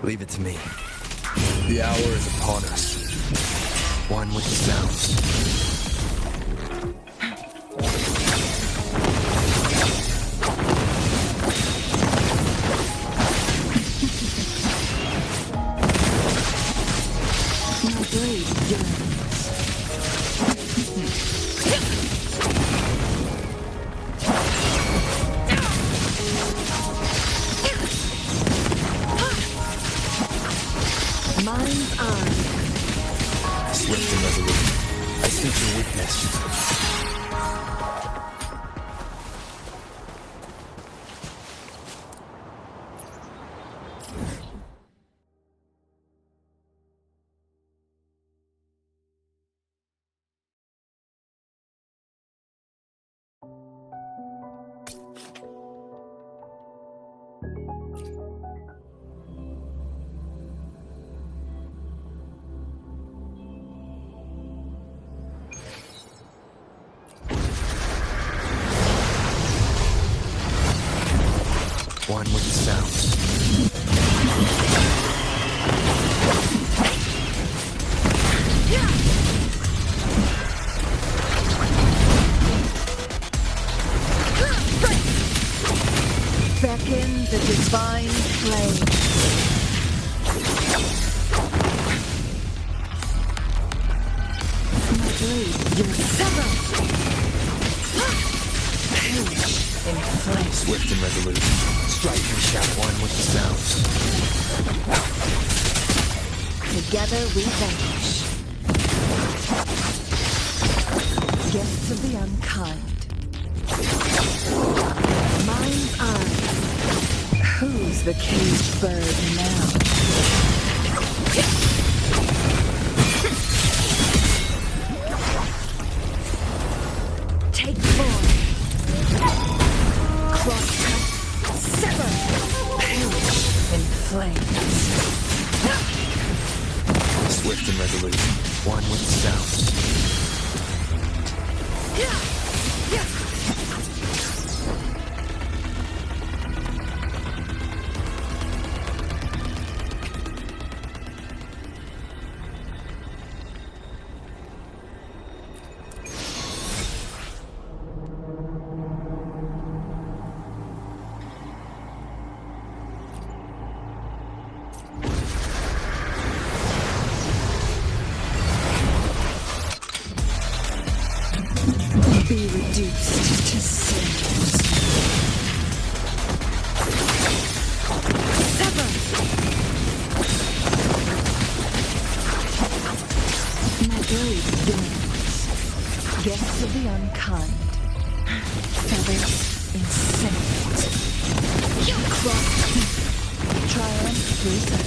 Leave it to me. The hour is upon us. One with the sounds. My blade yearns. Mind's eye. Swift and resolute. I sense your weakness. One with the sounds. Beckon the divine flame. My blade, your sever. Perish in flame. Swift and resolute. Strike and shout. One with the sounds. Together we vanish. Guests of the unkind. Mind's eye. Who's the caged bird now? Take form. Cross cut. Sever. Perish in flames. Swift and resolute. One with the sounds. Be reduced to cinders. Sever! My blade burns. Guests of the unkind. Feathers incinerate. Cross. Triumph reset.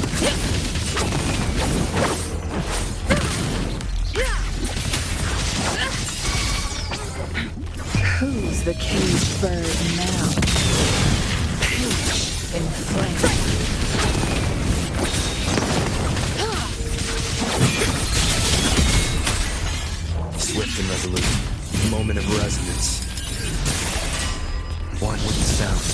Who's the cage bird now. Cage in flame. Swift and resolute. Moment of resonance. One with the sound.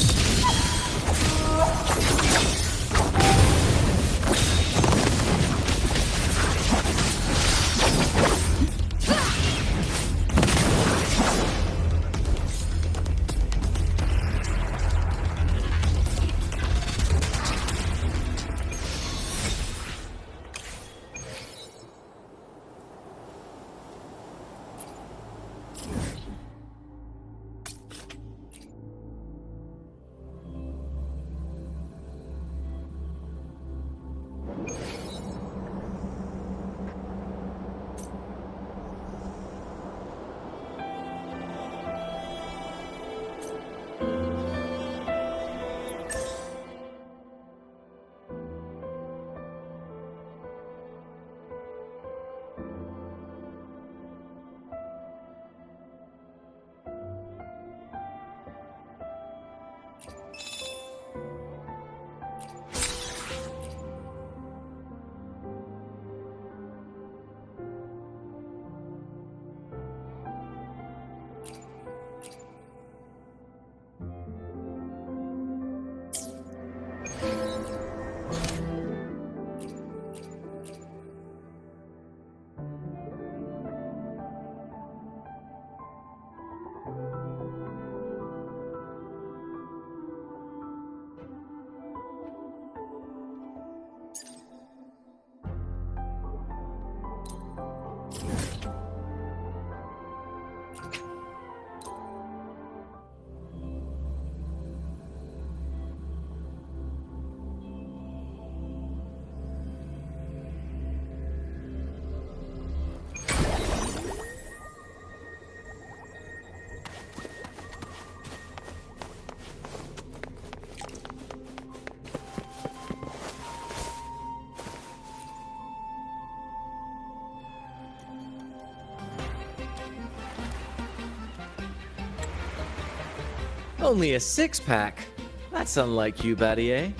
Only a six-pack? That's unlike you, Battier.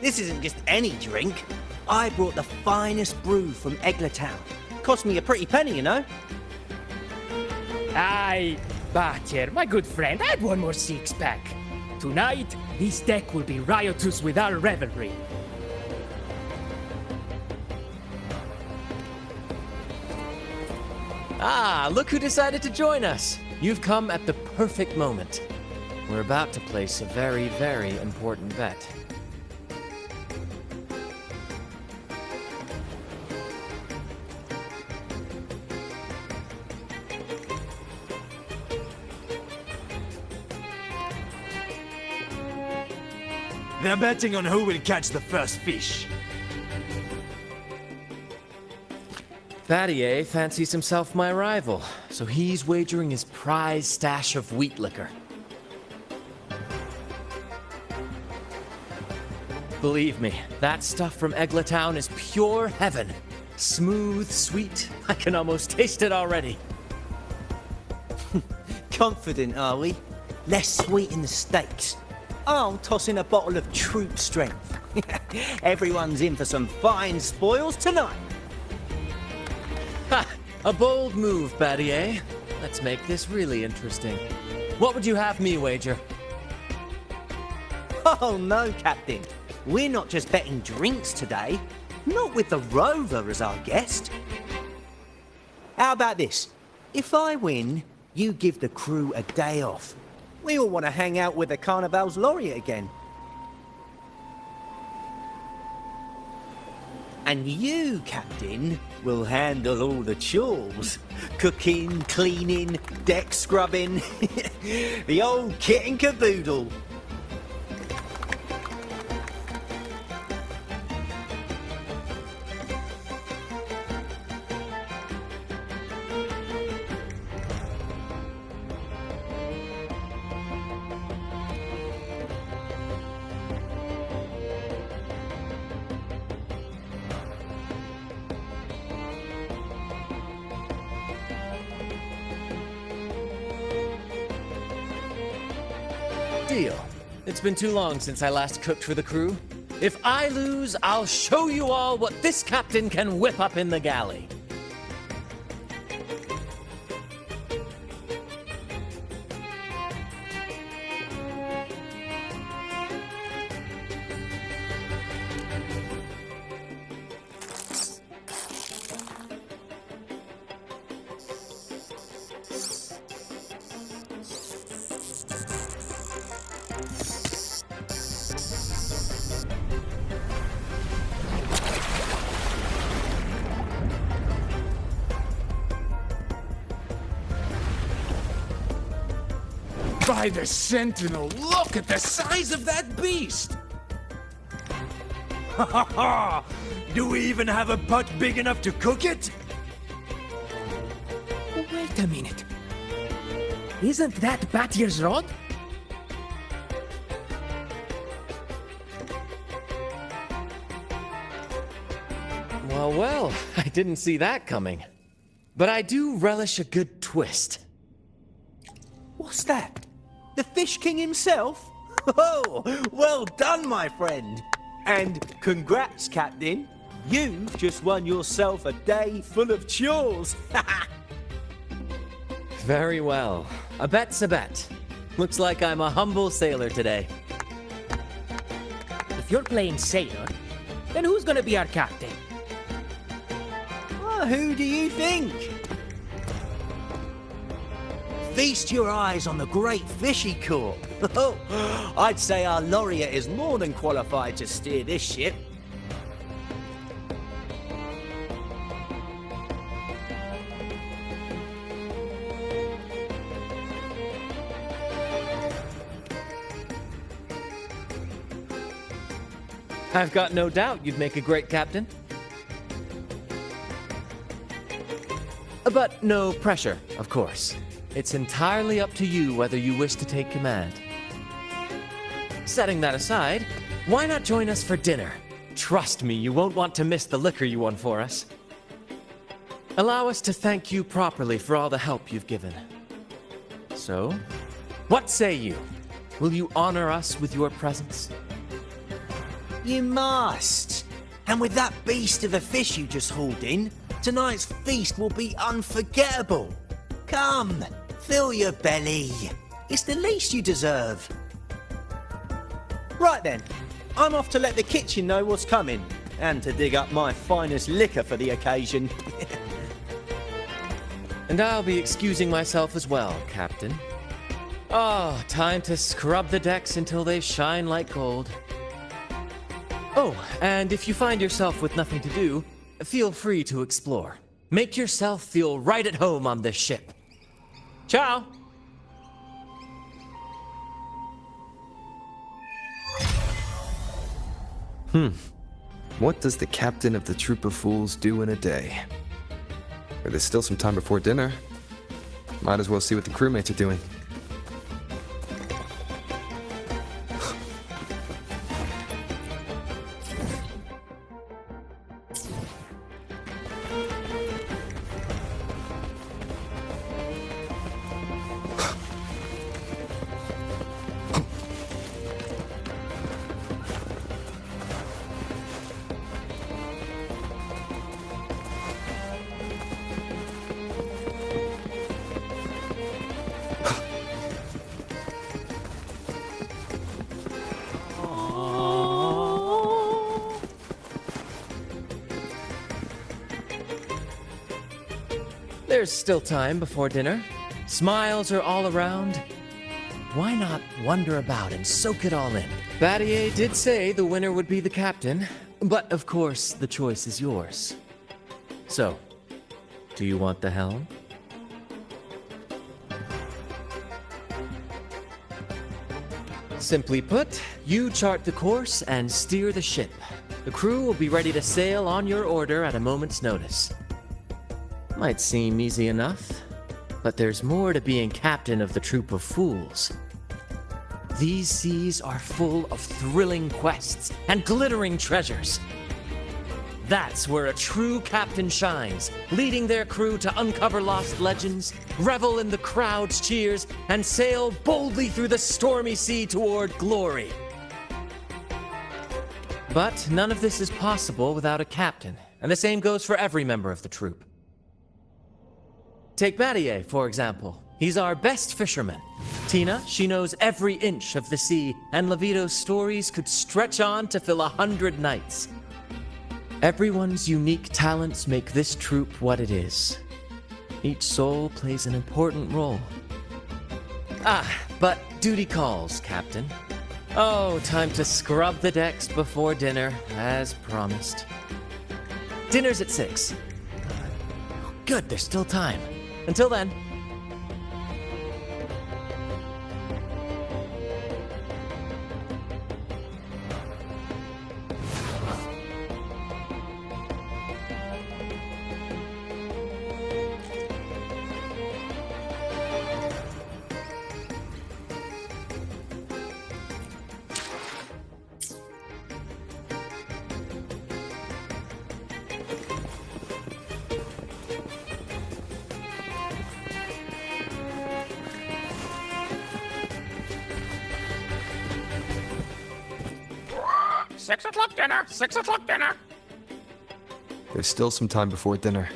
This isn't just any drink. I brought the finest brew from Egglertown. Cost me a pretty penny, you know. Aye, Batter, my good friend, add one more six-pack. Tonight, this deck will be riotous with our revelry. Ah, look who decided to join us. You've come at the perfect moment. We're about to place a very, very important bet. They're betting on who will catch the first fish. Battier fancies himself my rival, so he's wagering his prize stash of wheat liquor. Believe me, that stuff from Egglertown is pure heaven. Smooth, sweet, I can almost taste it already. Confident, are we? Less sweet in the steaks. I'll toss in a bottle of troop strength. Everyone's in for some fine spoils tonight. Ha! A bold move, Battier. Let's make this really interesting. What would you have me wager? Oh no, Captain. We're not just betting drinks today. Not with the Rover as our guest. How about this? If I win, you give the crew a day off. We all want to hang out with the Carnival's laureate again. And you, Captain, will handle all the chores. Cooking, cleaning, deck scrubbing. The old kit and caboodle. Deal. It's been too long since I last cooked for the crew. If I lose, I'll show you all what this captain can whip up in the galley. By the Sentinel, look at the size of that beast! Ha ha ha! Do we even have a pot big enough to cook it? Wait a minute. Isn't that Batier's rod? Well, well, I didn't see that coming. But I do relish a good twist. What's that? The Fish King himself? Oh, well done, my friend. And congrats, Captain. You've just won yourself a day full of chores. Very well. A bet's a bet. Looks like I'm a humble sailor today. If you're playing sailor, then who's gonna be our captain? Well, who do you think? Feast your eyes on the great fishy corps. I'd say our laureate is more than qualified to steer this ship. I've got no doubt you'd make a great captain. But no pressure, of course. It's entirely up to you whether you wish to take command. Setting that aside, why not join us for dinner? Trust me, you won't want to miss the liquor you won for us. Allow us to thank you properly for all the help you've given. So, what say you? Will you honor us with your presence? You must. And with that beast of a fish you just hauled in, tonight's feast will be unforgettable. Come, fill your belly. It's the least you deserve. Right then, I'm off to let the kitchen know what's coming, and to dig up my finest liquor for the occasion. And I'll be excusing myself as well, Captain. Oh, time to scrub the decks until they shine like gold. Oh, and if you find yourself with nothing to do, feel free to explore. Make yourself feel right at home on this ship. Ciao! What does the captain of the troop of fools do in a day? But there's still some time before dinner. Might as well see what the crewmates are doing. There's still time before dinner. Smiles are all around. Why not wander about and soak it all in? Battier did say the winner would be the captain, but of course the choice is yours. So, do you want the helm? Simply put, you chart the course and steer the ship. The crew will be ready to sail on your order at a moment's notice. Might seem easy enough, but there's more to being captain of the troop of fools. These seas are full of thrilling quests and glittering treasures. That's where a true captain shines, leading their crew to uncover lost legends, revel in the crowd's cheers, and sail boldly through the stormy sea toward glory. But none of this is possible without a captain, and the same goes for every member of the troop. Take M.A.A.S, for example. He's our best fisherman. Tina, she knows every inch of the sea, and Levito's stories could stretch on to fill 100 nights. Everyone's unique talents make this troop what it is. Each soul plays an important role. But duty calls, Captain. Oh, time to scrub the decks before dinner, as promised. Dinner's at 6. Good, there's still time. Until then. Six o'clock dinner! 6 o'clock dinner! There's still some time before dinner.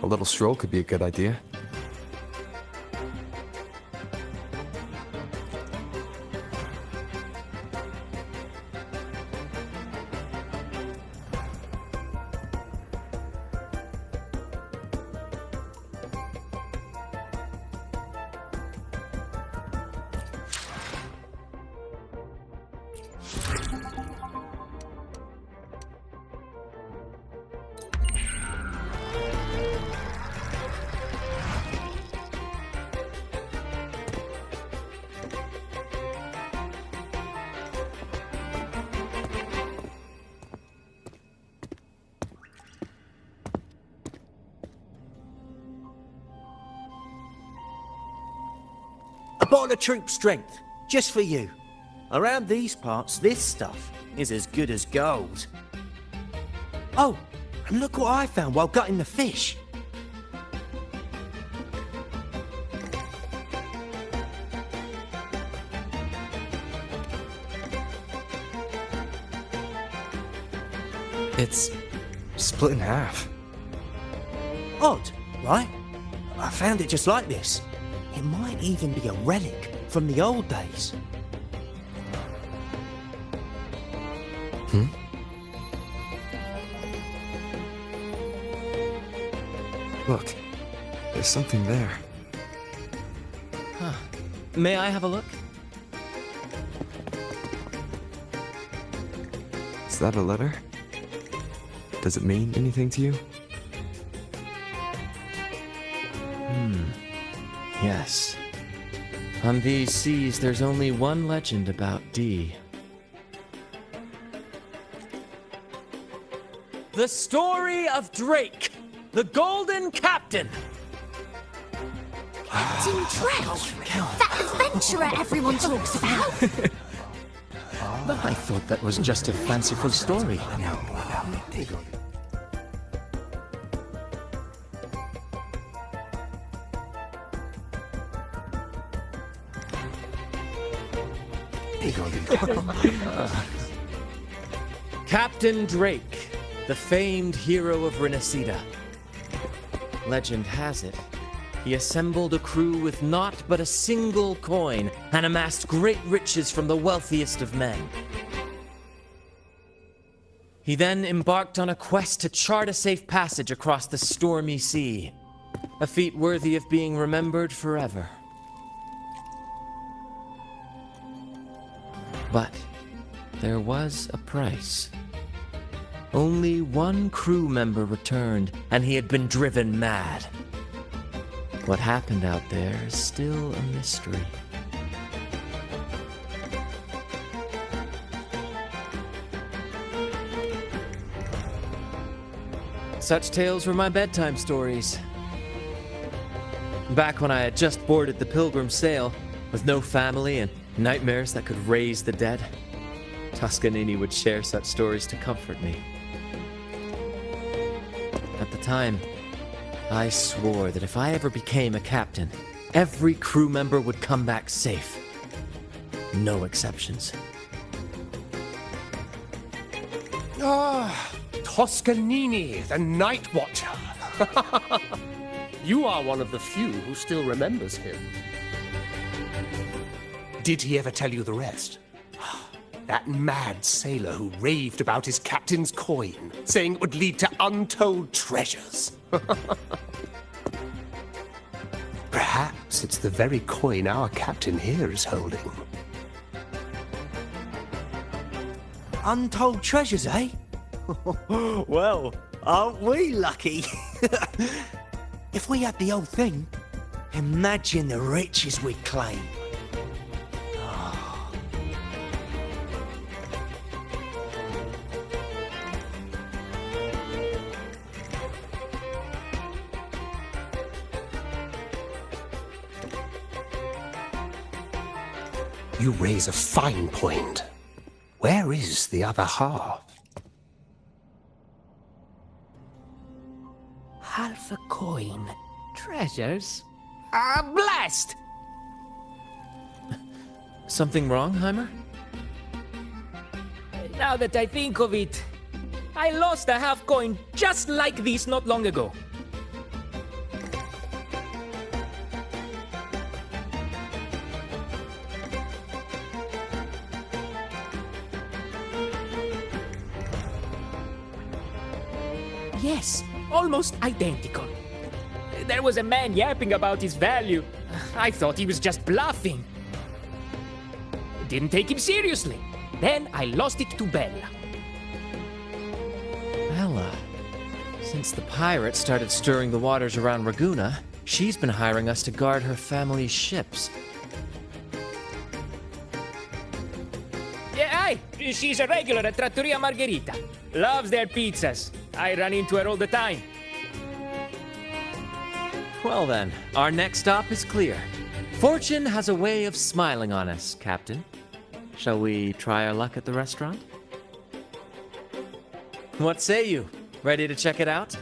A little stroll could be a good idea. A bottle of troop strength, just for you. Around these parts, this stuff is as good as gold. Oh, and look what I found while gutting the fish. It's split in half. Odd, right? I found it just like this. It might even be a relic from the old days. Look, there's something there. May I have a look? Is that a letter? Does it mean anything to you? Yes. On these seas, there's only one legend about D. The story of Drake, the Golden Captain. Captain Drake, that adventurer everyone talks about. I thought that was just a fanciful story. Captain Drake, the famed hero of Renacida. Legend has it, he assembled a crew with naught but a single coin and amassed great riches from the wealthiest of men. He then embarked on a quest to chart a safe passage across the stormy sea, a feat worthy of being remembered forever. But there was a price. Only one crew member returned, and he had been driven mad. What happened out there is still a mystery. Such tales were my bedtime stories. Back when I had just boarded the Pilgrim sail, with no family and nightmares that could raise the dead, Toscanini would share such stories to comfort me. time. I swore that if I ever became a captain, every crew member would come back safe. No exceptions. Ah, Toscanini, the Night Watcher. You are one of the few who still remembers him. Did he ever tell you the rest? That mad sailor who raved about his captain's coin, saying it would lead to untold treasures. Perhaps it's the very coin our captain here is holding. Untold treasures, eh? Well, aren't we lucky? If we had the whole thing, imagine the riches we'd claim. You raise a fine point. Where is the other half? Half a coin. Treasures? Blast! Something wrong, Heimer? Now that I think of it, I lost a half coin just like this not long ago. Yes, almost identical. There was a man yapping about his value. I thought he was just bluffing. Didn't take him seriously. Then I lost it to Bella. Bella. Since the pirates started stirring the waters around Raguna, she's been hiring us to guard her family's ships. Yeah, aye. She's a regular at Trattoria Margherita. Loves their pizzas. I run into her all the time. Well then, our next stop is clear. Fortune has a way of smiling on us, Captain. Shall we try our luck at the restaurant? What say you? Ready to check it out?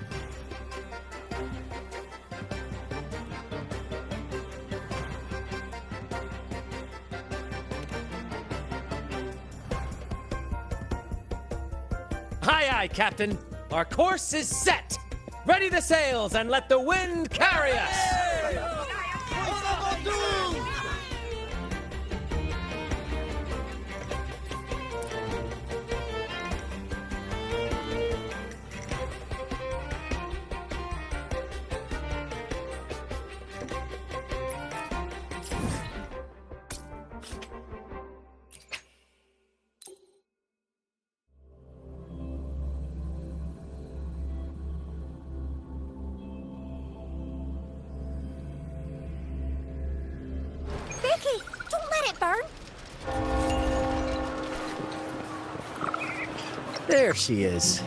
Aye, aye, Captain. Our course is set. Ready the sails and let the wind carry us. Vicky, don't let it burn. There she is.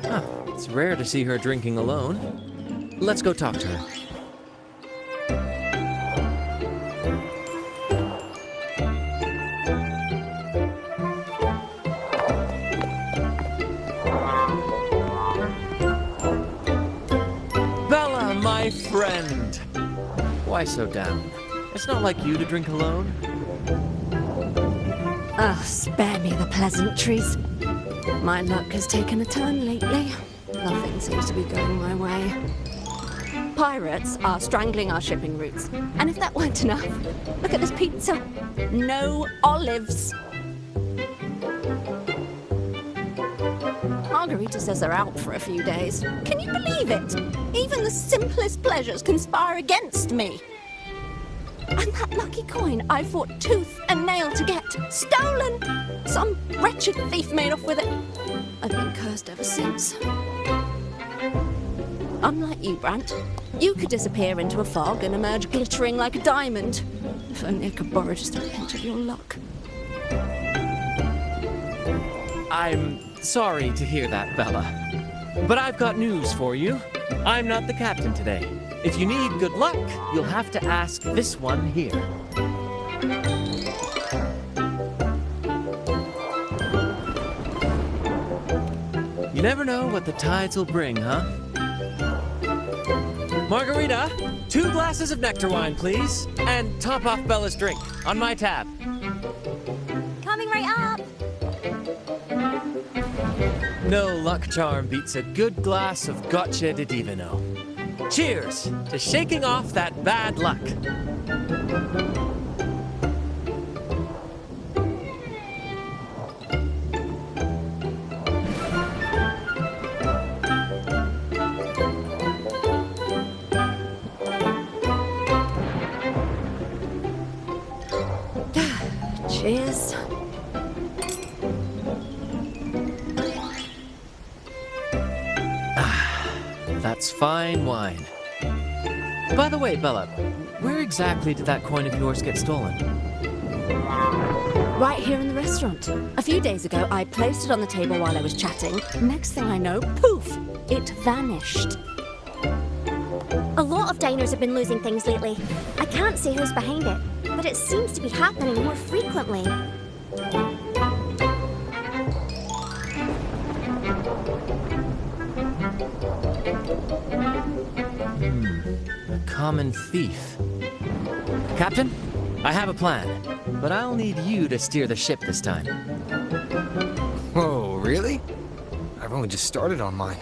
Huh, it's rare to see her drinking alone. Let's go talk to her. Bella, my friend! Why so down? It's not like you to drink alone. Ah, spare me the pleasantries. My luck has taken a turn lately. Nothing seems to be going my way. Pirates are strangling our shipping routes. And if that weren't enough, look at this pizza. No olives. Margarita says they're out for a few days. Can you believe it? Even the simplest pleasures conspire against me. And that lucky coin I fought tooth and nail to get, stolen! Some wretched thief made off with it. I've been cursed ever since. Unlike you, Brant, you could disappear into a fog and emerge glittering like a diamond. If only I could borrow just a pinch of your luck. I'm sorry to hear that, Bella. But I've got news for you. I'm not the captain today. If you need good luck, you'll have to ask this one here. You never know what the tides will bring, huh? Margarita, 2 glasses of nectar wine, please. And top off Bella's drink on my tab. Coming right up. No luck charm beats a good glass of Gotcha de Divino. Cheers to shaking off that bad luck. Cheers. That's fine wine. By the way, Bella, where exactly did that coin of yours get stolen? Right here in the restaurant. A few days ago, I placed it on the table while I was chatting. Next thing I know, poof, it vanished. A lot of diners have been losing things lately. I can't say who's behind it, but it seems to be happening more frequently. A common thief. Captain, I have a plan, but I'll need you to steer the ship this time. Whoa, really? I've only just started on mine.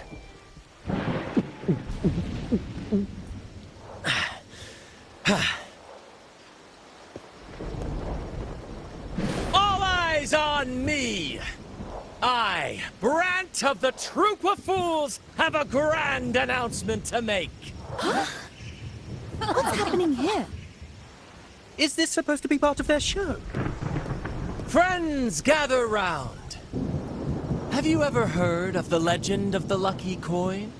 All eyes on me! I, Brant of the Troop of Fools, have a grand announcement to make. What's happening here? Is this supposed to be part of their show? Friends, gather round. Have you ever heard of the legend of the lucky coin?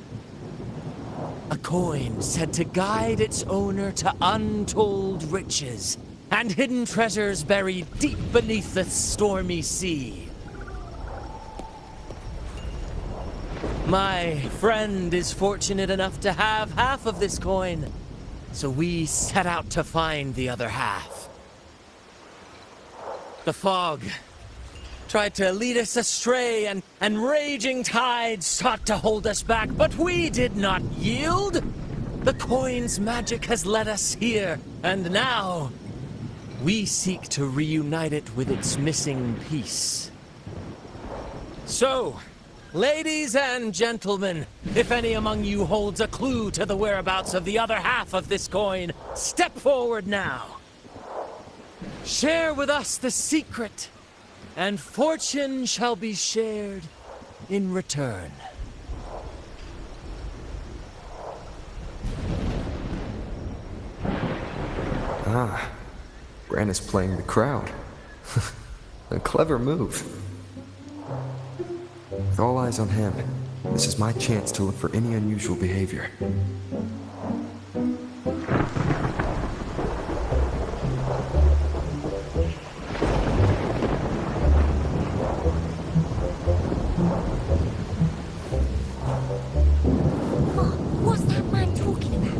A coin said to guide its owner to untold riches and hidden treasures buried deep beneath the stormy sea. My friend is fortunate enough to have half of this coin, so we set out to find the other half. The fog tried to lead us astray, and raging tides sought to hold us back, but we did not yield. The coin's magic has led us here, and now we seek to reunite it with its missing piece. So, ladies and gentlemen, if any among you holds a clue to the whereabouts of the other half of this coin, step forward now. Share with us the secret, and fortune shall be shared in return. Ah, Brant is playing the crowd. A clever move. With all eyes on him, this is my chance to look for any unusual behavior. What's that man talking about?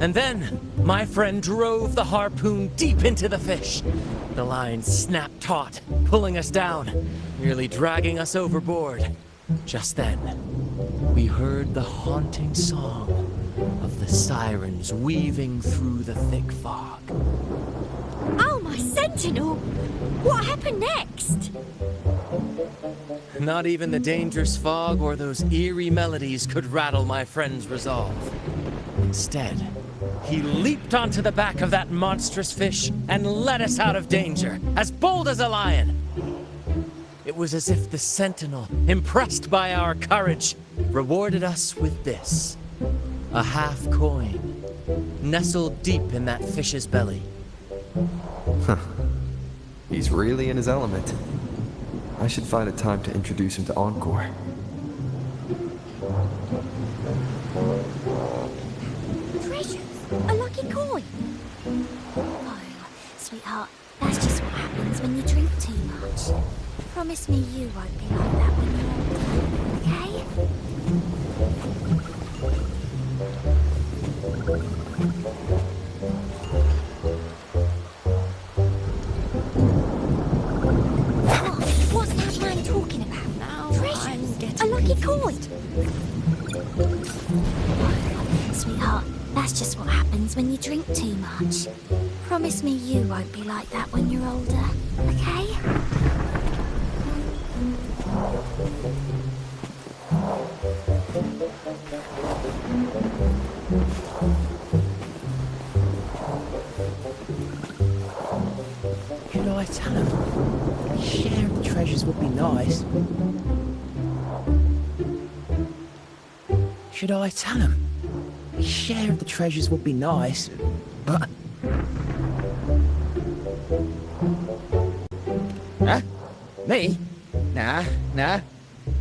And then, my friend drove the harpoon deep into the fish. The line snapped taut, pulling us down, nearly dragging us overboard. Just then, we heard the haunting song of the sirens weaving through the thick fog. Oh, my sentinel! What happened next? Not even the dangerous fog or those eerie melodies could rattle my friend's resolve. Instead, he leaped onto the back of that monstrous fish and led us out of danger, as bold as a lion. It was as if the sentinel, impressed by our courage, rewarded us with this: a half coin, nestled deep in that fish's belly. He's really in his element. I should find a time to introduce him to Encore. Treasures? A lucky coin? Oh, sweetheart, that's just what happens when you drink too much. Promise me you won't be like that when you're older, okay? What's that man talking about? Now Treasures? I'm getting A lucky coin? confused. happens when you drink too much. Promise me you won't be like that when you're older, okay? Should I tell him? Share the treasures would be nice. Should I tell him? Share of the treasures would be nice, but... Huh? Me? Nah.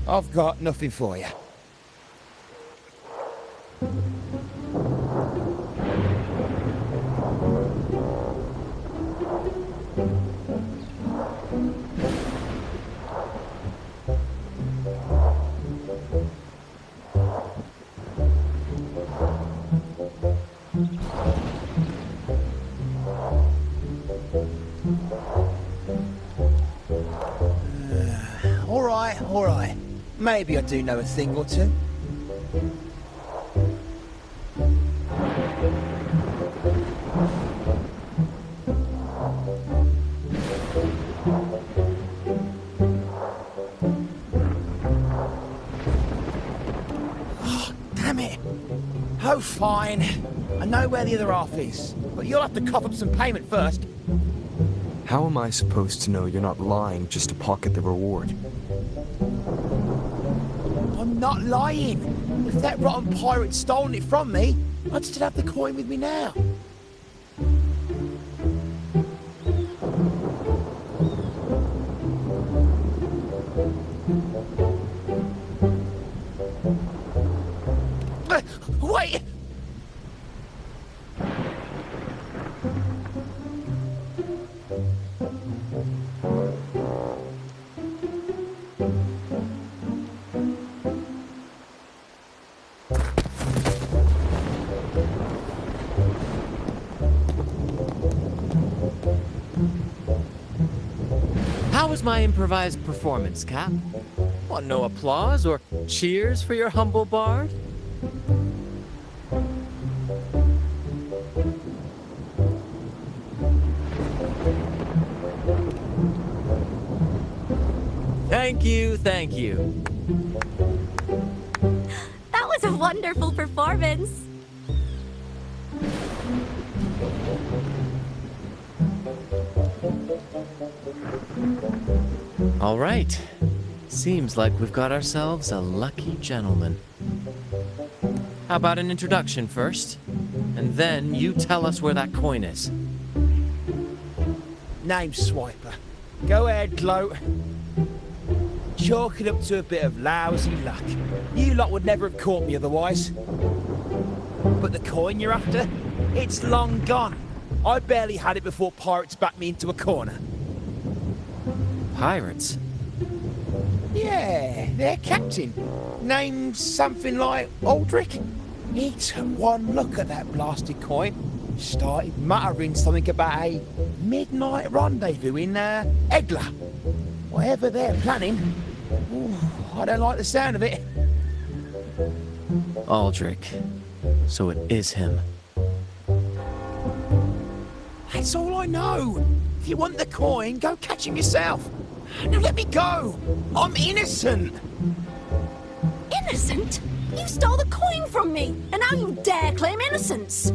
I've got nothing for you. All right. Maybe I do know a thing or two. Damn it. Oh, fine. I know where the other half is, but you'll have to cough up some payment first. How am I supposed to know you're not lying just to pocket the reward? I'm not lying. If that rotten pirate'd stolen it from me, I'd still have the coin with me now. Wait! How was my improvised performance, Cap? Want no applause or cheers for your humble bard? Thank you. That was a wonderful performance. All right. Seems like we've got ourselves a lucky gentleman. How about an introduction first? And then you tell us where that coin is. Name Swiper. Go ahead, gloat. Chalk it up to a bit of lousy luck. You lot would never have caught me otherwise. But the coin you're after? It's long gone. I barely had it before pirates backed me into a corner. Pirates? Yeah, their captain. Named something like Aldrich. He took one look at that blasted coin, started muttering something about a midnight rendezvous in Egla. Whatever they're planning, ooh, I don't like the sound of it. Aldrich. So it is him. That's all I know. If you want the coin, go catch him yourself. Now let me go. I'm innocent. Innocent? You stole the coin from me, and now you dare claim innocence.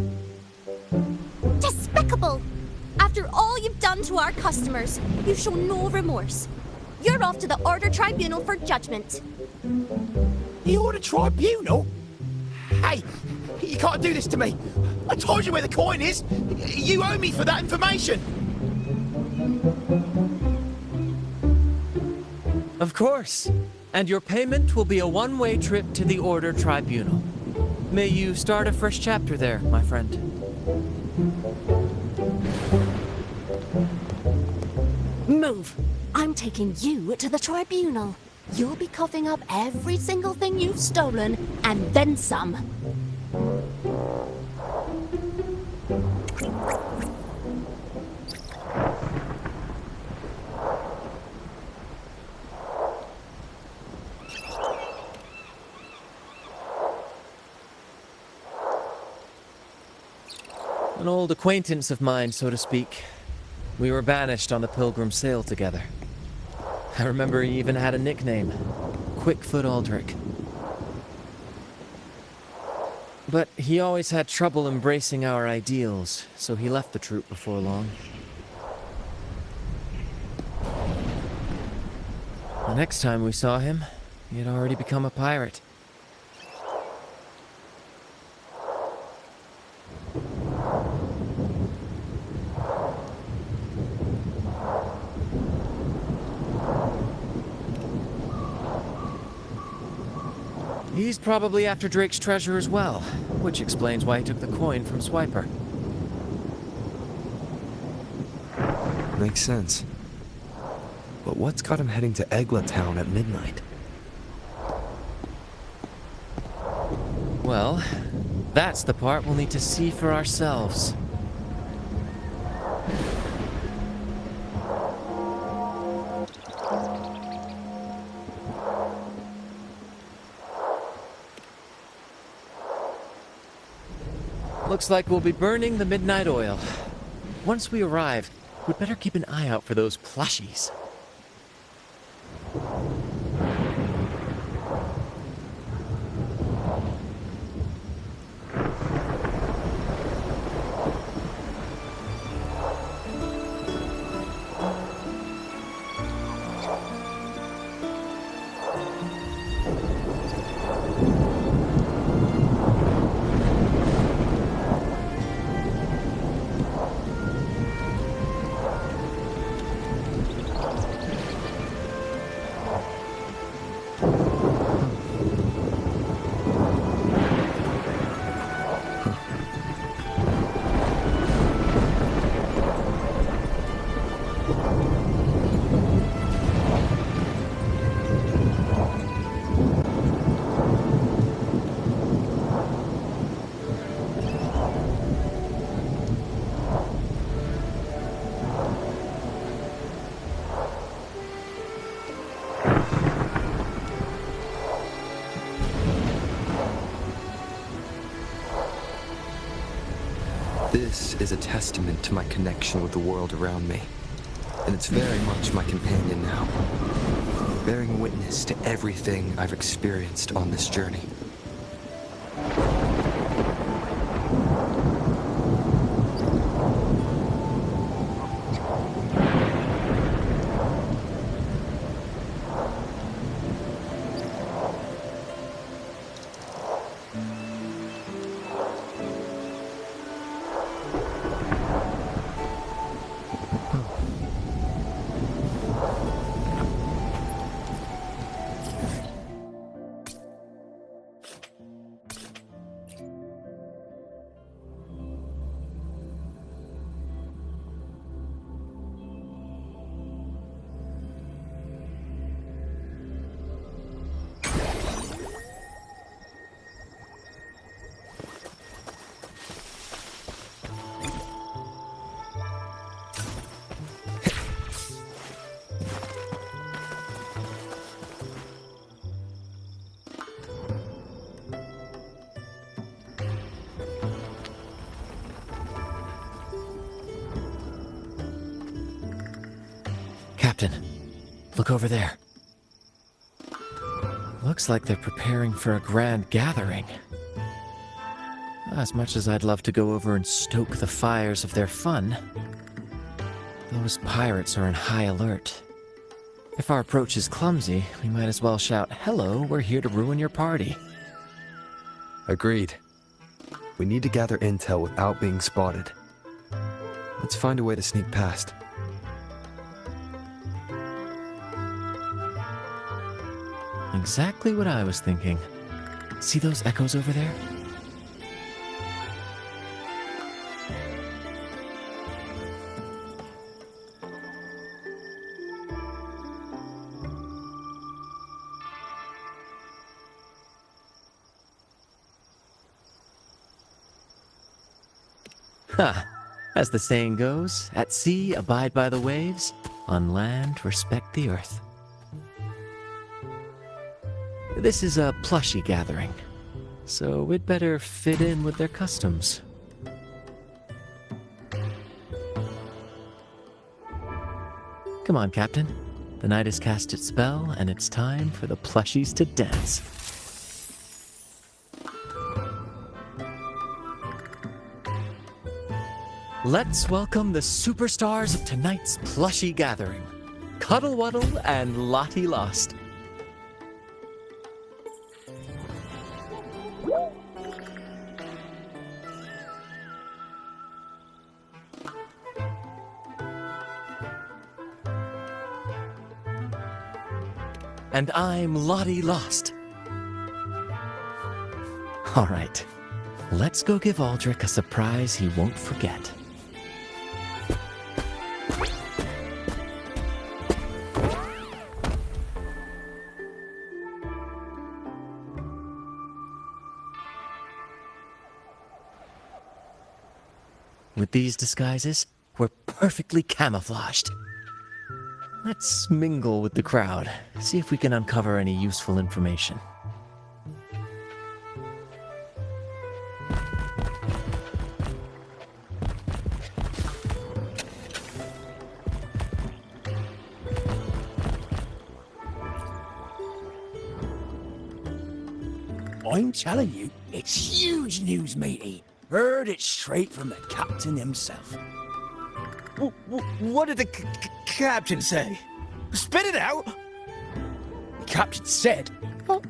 Despicable! After all you've done to our customers, you show no remorse. You're off to the Order Tribunal for judgment. The Order Tribunal? Hey, you can't do this to me. I told you where the coin is. You owe me for that information. Of course. And your payment will be a one-way trip to the Order Tribunal. May you start a fresh chapter there, my friend. Move. I'm taking you to the tribunal. You'll be coughing up every single thing you've stolen, and then some. An old acquaintance of mine, so to speak. We were banished on the Pilgrim sail together. I remember he even had a nickname, Quickfoot Aldrich. But he always had trouble embracing our ideals, so he left the troop before long. The next time we saw him, he had already become a pirate. He's probably after Drake's treasure as well, which explains why he took the coin from Swiper. Makes sense. But what's got him heading to Egla Town at midnight? Well, that's the part we'll need to see for ourselves. Looks like we'll be burning the midnight oil. Once we arrive, we'd better keep an eye out for those plushies. This is a testament to my connection with the world around me, and it's very much my companion now, bearing witness to everything I've experienced on this journey. Captain, look over there. Looks like they're preparing for a grand gathering. As much as I'd love to go over and stoke the fires of their fun, those pirates are in high alert. If our approach is clumsy, we might as well shout, "Hello, we're here to ruin your party." Agreed. We need to gather intel without being spotted. Let's find a way to sneak past. Exactly what I was thinking. See those echoes over there? Ha! As the saying goes, at sea abide by the waves, on land respect the earth. This is a plushie gathering, so we'd better fit in with their customs. Come on, Captain. The night has cast its spell, and it's time for the plushies to dance. Let's welcome the superstars of tonight's plushie gathering, Cuddle Wuddle and Lottie Lost. And I'm Lottie Lost. All right, let's go give Aldrich a surprise he won't forget. With these disguises, we're perfectly camouflaged. Let's mingle with the crowd, see if we can uncover any useful information. I'm telling you, it's huge news, matey. Heard it straight from the captain himself. What did the captain say? Spit it out! The captain said, "Oh,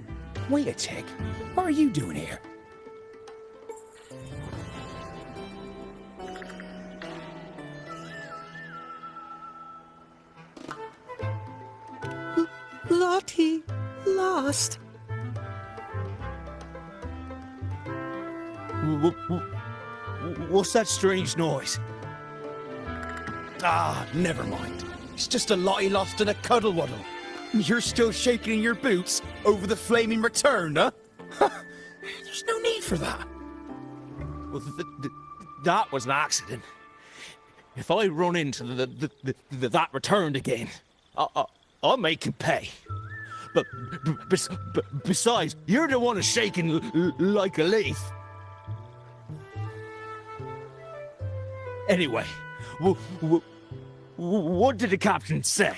wait a tick. What are you doing here?" Lottie Lost. What's that strange noise? Ah, never mind. It's just a Lottie Lost and a Cuddle Wuddle. You're still shaking in your boots over the flaming return, huh? There's no need for that. Well, that was an accident. If I run into that returned again, I'll make him pay. But besides, you're the one who's shaking like a leaf. Anyway, what did the captain say?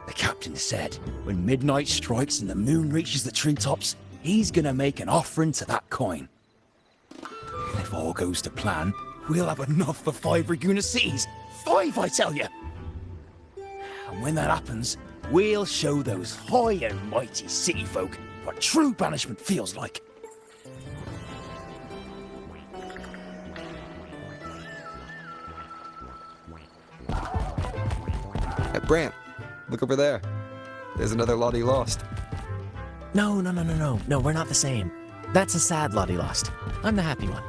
The captain said when midnight strikes and the moon reaches the treetops, he's gonna make an offering to that coin. If all goes to plan, we'll have enough for 5 Raguna cities. 5, I tell you! And when that happens, we'll show those high and mighty city folk what true banishment feels like. Hey, Brant, look over there. There's another Lottie Lost. No, we're not the same. That's a sad Lottie Lost. I'm the happy one.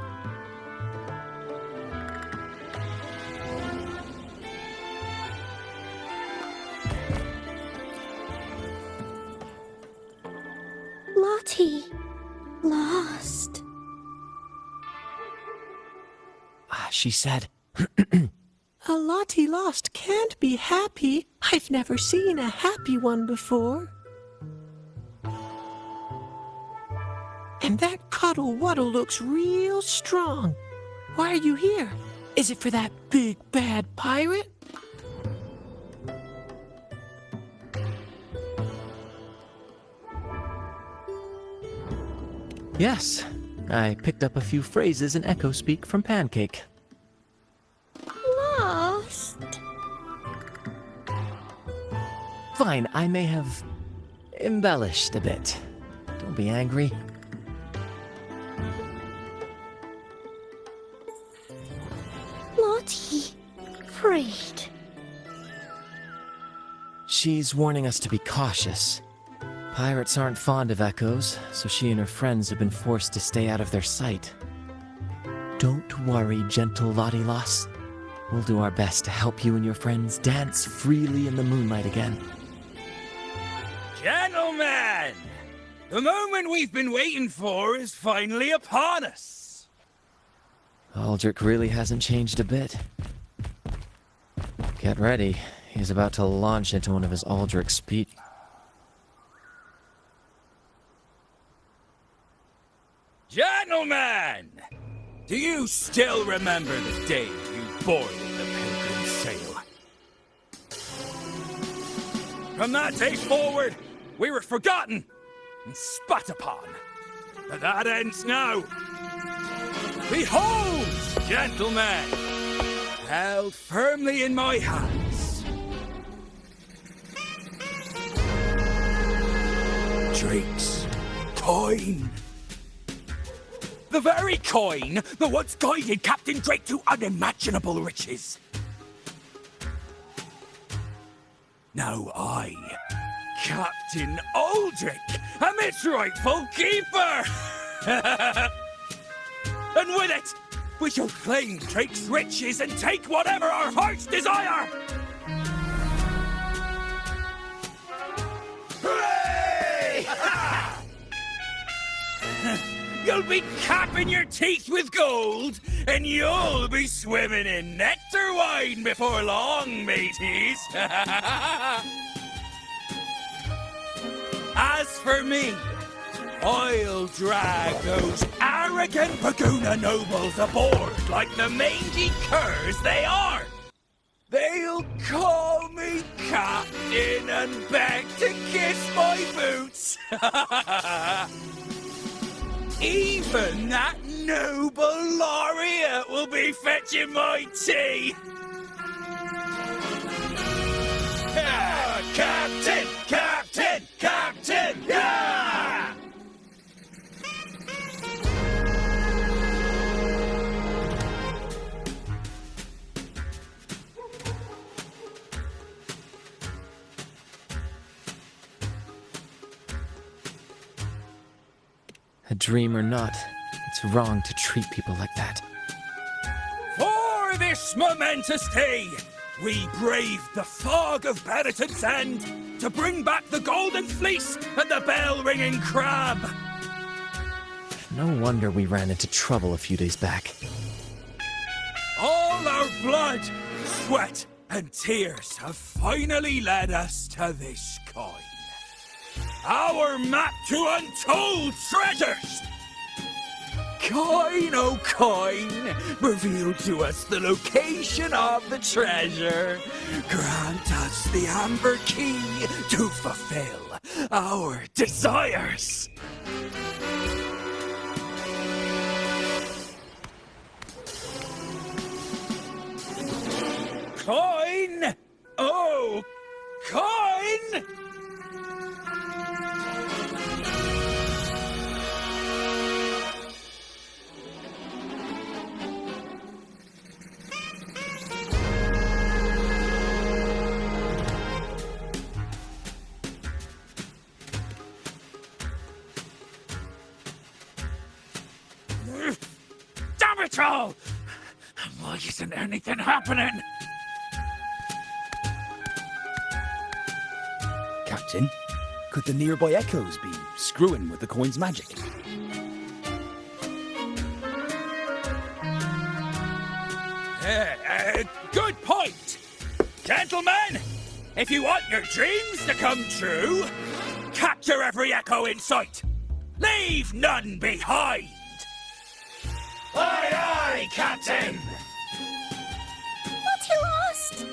Lottie Lost. She said, A Lottie Lost can't be happy. I've never seen a happy one before. And that Cuddle Wuddle looks real strong. Why are you here? Is it for that big bad pirate? yes, I picked up a few phrases in Echo Speak from Pancake. Lost. Fine, I may have embellished a bit. Don't be angry. Lottie. Freed. She's warning us to be cautious. Pirates aren't fond of echoes, so she and her friends have been forced to stay out of their sight. Don't worry, gentle Lottie Lost. We'll do our best to help you and your friends dance freely in the moonlight again. Gentlemen! The moment we've been waiting for is finally upon us! Aldrich really hasn't changed a bit. Get ready. He's about to launch into one of his Aldrich speech. Gentlemen! Do you still remember the day you boarded the Pilgrim Sail? From that day forward, we were forgotten and spat upon. But that ends now. Behold, gentlemen, held firmly in my hands, Drake's coin. The very coin that once guided Captain Drake to unimaginable riches. Now I, Captain Aldrich, am its rightful keeper! And with it, we shall claim Drake's riches and take whatever our hearts desire! Hooray! You'll be capping your teeth with gold, and you'll be swimming in nectar wine before long, mateys. As for me, I'll drag those arrogant Paguna nobles aboard like the mangy curs they are. They'll call me captain and beg to kiss my boots. Even that noble laureate will be fetching my tea. Captain! Captain! Captain! Yeah! A dream or not, it's wrong to treat people like that. For this momentous day, we braved the fog of penitence and to bring back the golden fleece and the bell-ringing crab. No wonder we ran into trouble a few days back. All our blood, sweat, and tears have finally led us to this coin. Our map to untold treasures! Coin, oh coin, reveal to us the location of the treasure. Grant us the amber key to fulfill our desires. Coin! Oh, coin! Damn it all! Why isn't anything happening? Captain, could the nearby echoes be screwing with the coin's magic? Good point! Gentlemen, if you want your dreams to come true, capture every echo in sight. Leave none behind! Aye, aye, Captain! What you asked?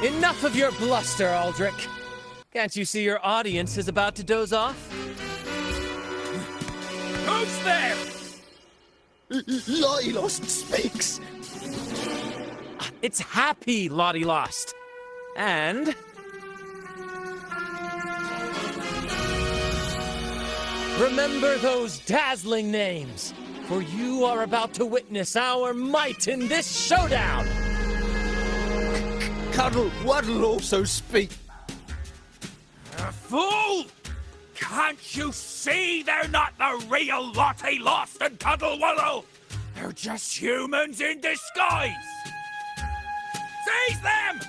Enough of your bluster, Aldrich. Can't you see your audience is about to doze off? Who's there? Lottie Lost speaks. It's happy Lottie Lost. And remember those dazzling names, for you are about to witness our might in this showdown. Cuddle Waddle also speak. Fool! Can't you see they're not the real Lottie Lost and Cuddle Wallow? They're just humans in disguise! Seize them!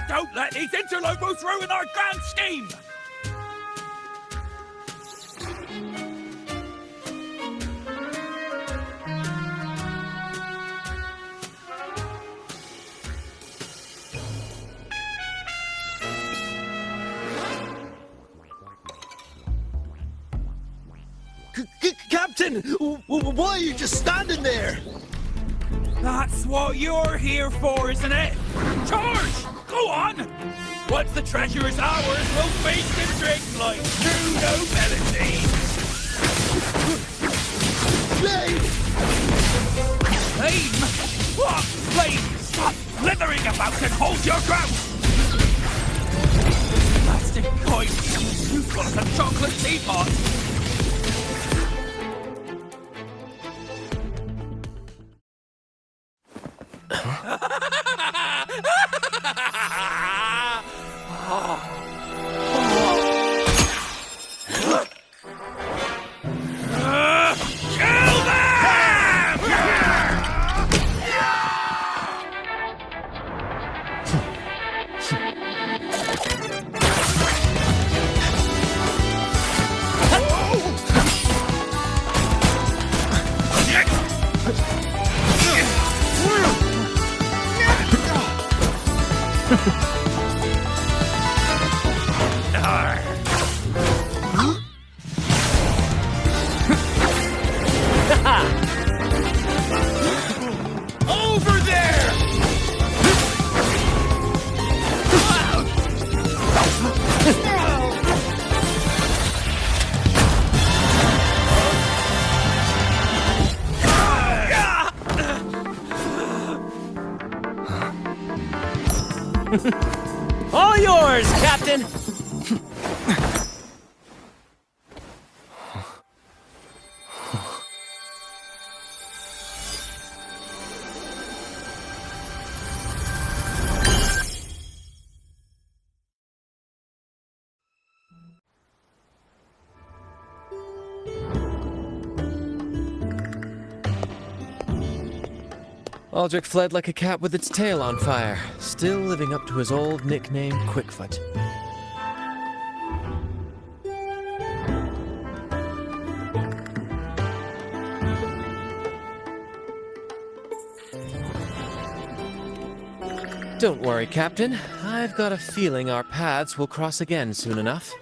Don't let these interlopers ruin our grand scheme! in! Why are you just standing there? That's what you're here for, isn't it? Charge! Go on! Once the treasure is ours, we'll feast and drink like true nobility! Flame! Flame? What flame? Stop slithering about and hold your ground! Plastic coin! Useful as a chocolate teapot! Over there! All yours, Captain! Aldrich fled like a cat with its tail on fire, still living up to his old nickname, Quickfoot. Don't worry, Captain. I've got a feeling our paths will cross again soon enough.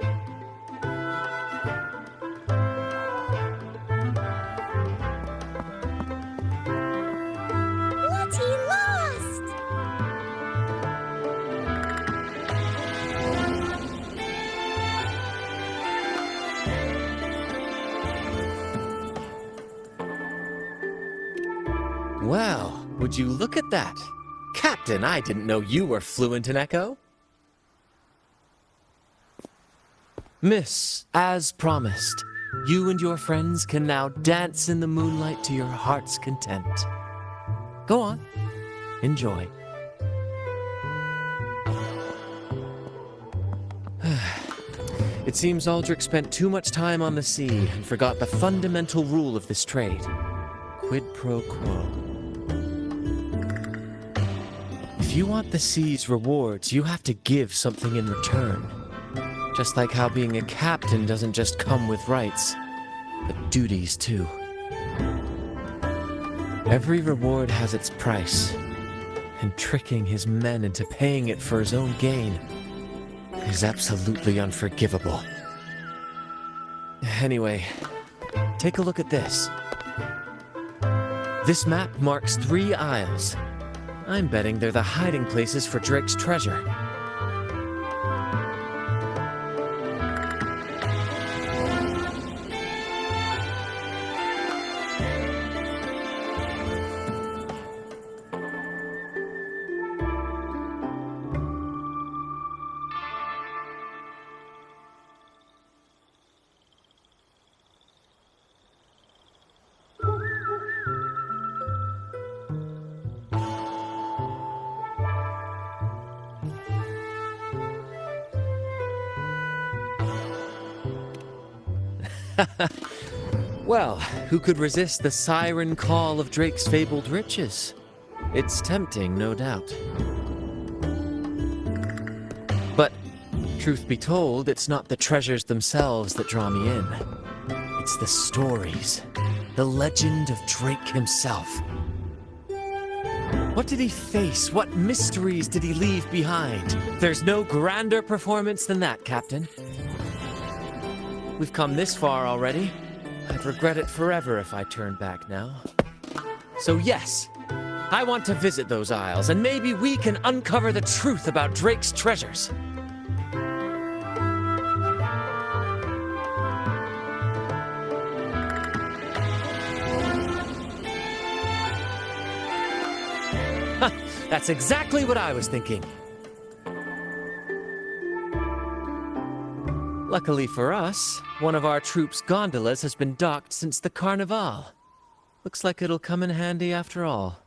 Well, would you look at that? Captain, I didn't know you were fluent in Echo. Miss, as promised, you and your friends can now dance in the moonlight to your heart's content. Go on, enjoy. It seems Aldrich spent too much time on the sea and forgot the fundamental rule of this trade. Quid pro quo. If you want the sea's rewards, you have to give something in return. Just like how being a captain doesn't just come with rights, but duties too. Every reward has its price, and tricking his men into paying it for his own gain is absolutely unforgivable. Anyway, take a look at this. This map marks 3 isles. I'm betting they're the hiding places for Drake's treasure. Well, who could resist the siren call of Drake's fabled riches? It's tempting, no doubt. But, truth be told, it's not the treasures themselves that draw me in. It's the stories, the legend of Drake himself. What did he face? What mysteries did he leave behind? There's no grander performance than that, Captain. We've come this far already. I'd regret it forever if I turned back now. So yes, I want to visit those isles, and maybe we can uncover the truth about Drake's treasures. That's exactly what I was thinking. Luckily for us, one of our troops' gondolas has been docked since the Carnival. Looks like it'll come in handy after all.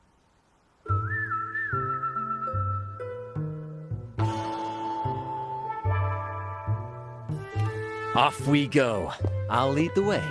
Off we go. I'll lead the way.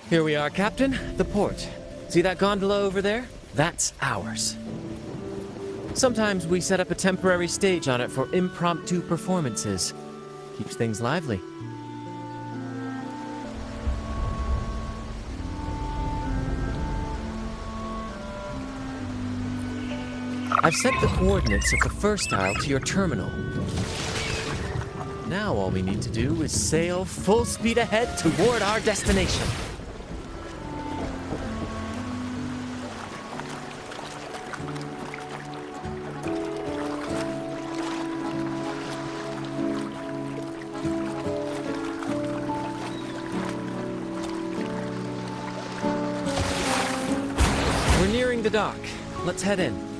Here we are, Captain. The port. See that gondola over there? That's ours. Sometimes we set up a temporary stage on it for impromptu performances. Keeps things lively. I've sent the coordinates of the first isle to your terminal. Now all we need to do is sail full speed ahead toward our destination. We're nearing the dock. Let's head in.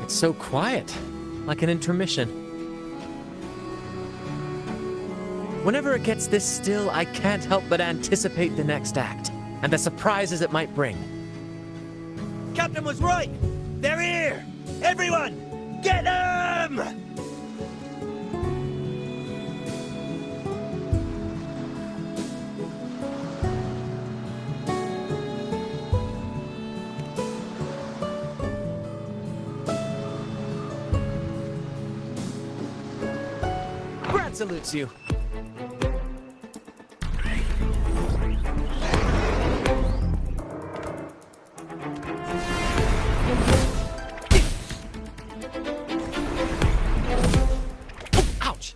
So quiet, like an intermission. Whenever it gets this still, I can't help but anticipate the next act, and the surprises it might bring. Captain was right! They're here! Everyone, get them! Brant salutes you. Ouch!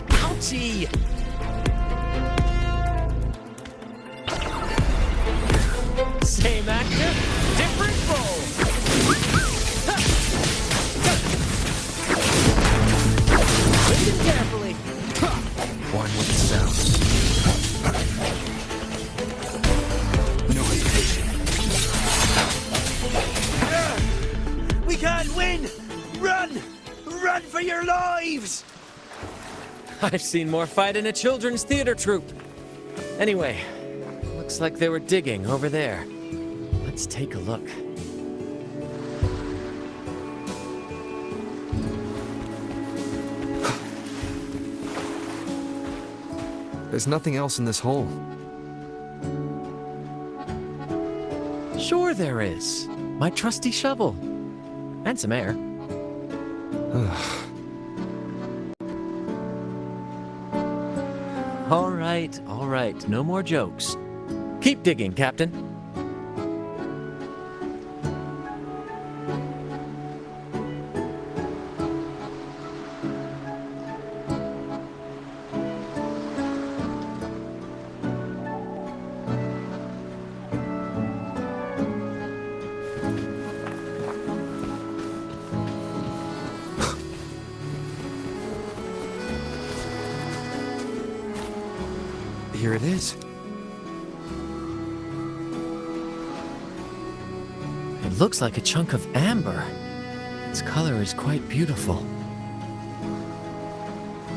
Ouchie! Same actor, different role. Listen carefully. One with the sound. No hesitation. We can't win! Run! Run for your lives! I've seen more fight in a children's theater troupe. Anyway, looks like they were digging over there. Let's take a look. There's nothing else in this hole. Sure there is. My trusty shovel. And some air. All right. No more jokes. Keep digging, Captain. here it is. It looks like a chunk of amber. Its color is quite beautiful.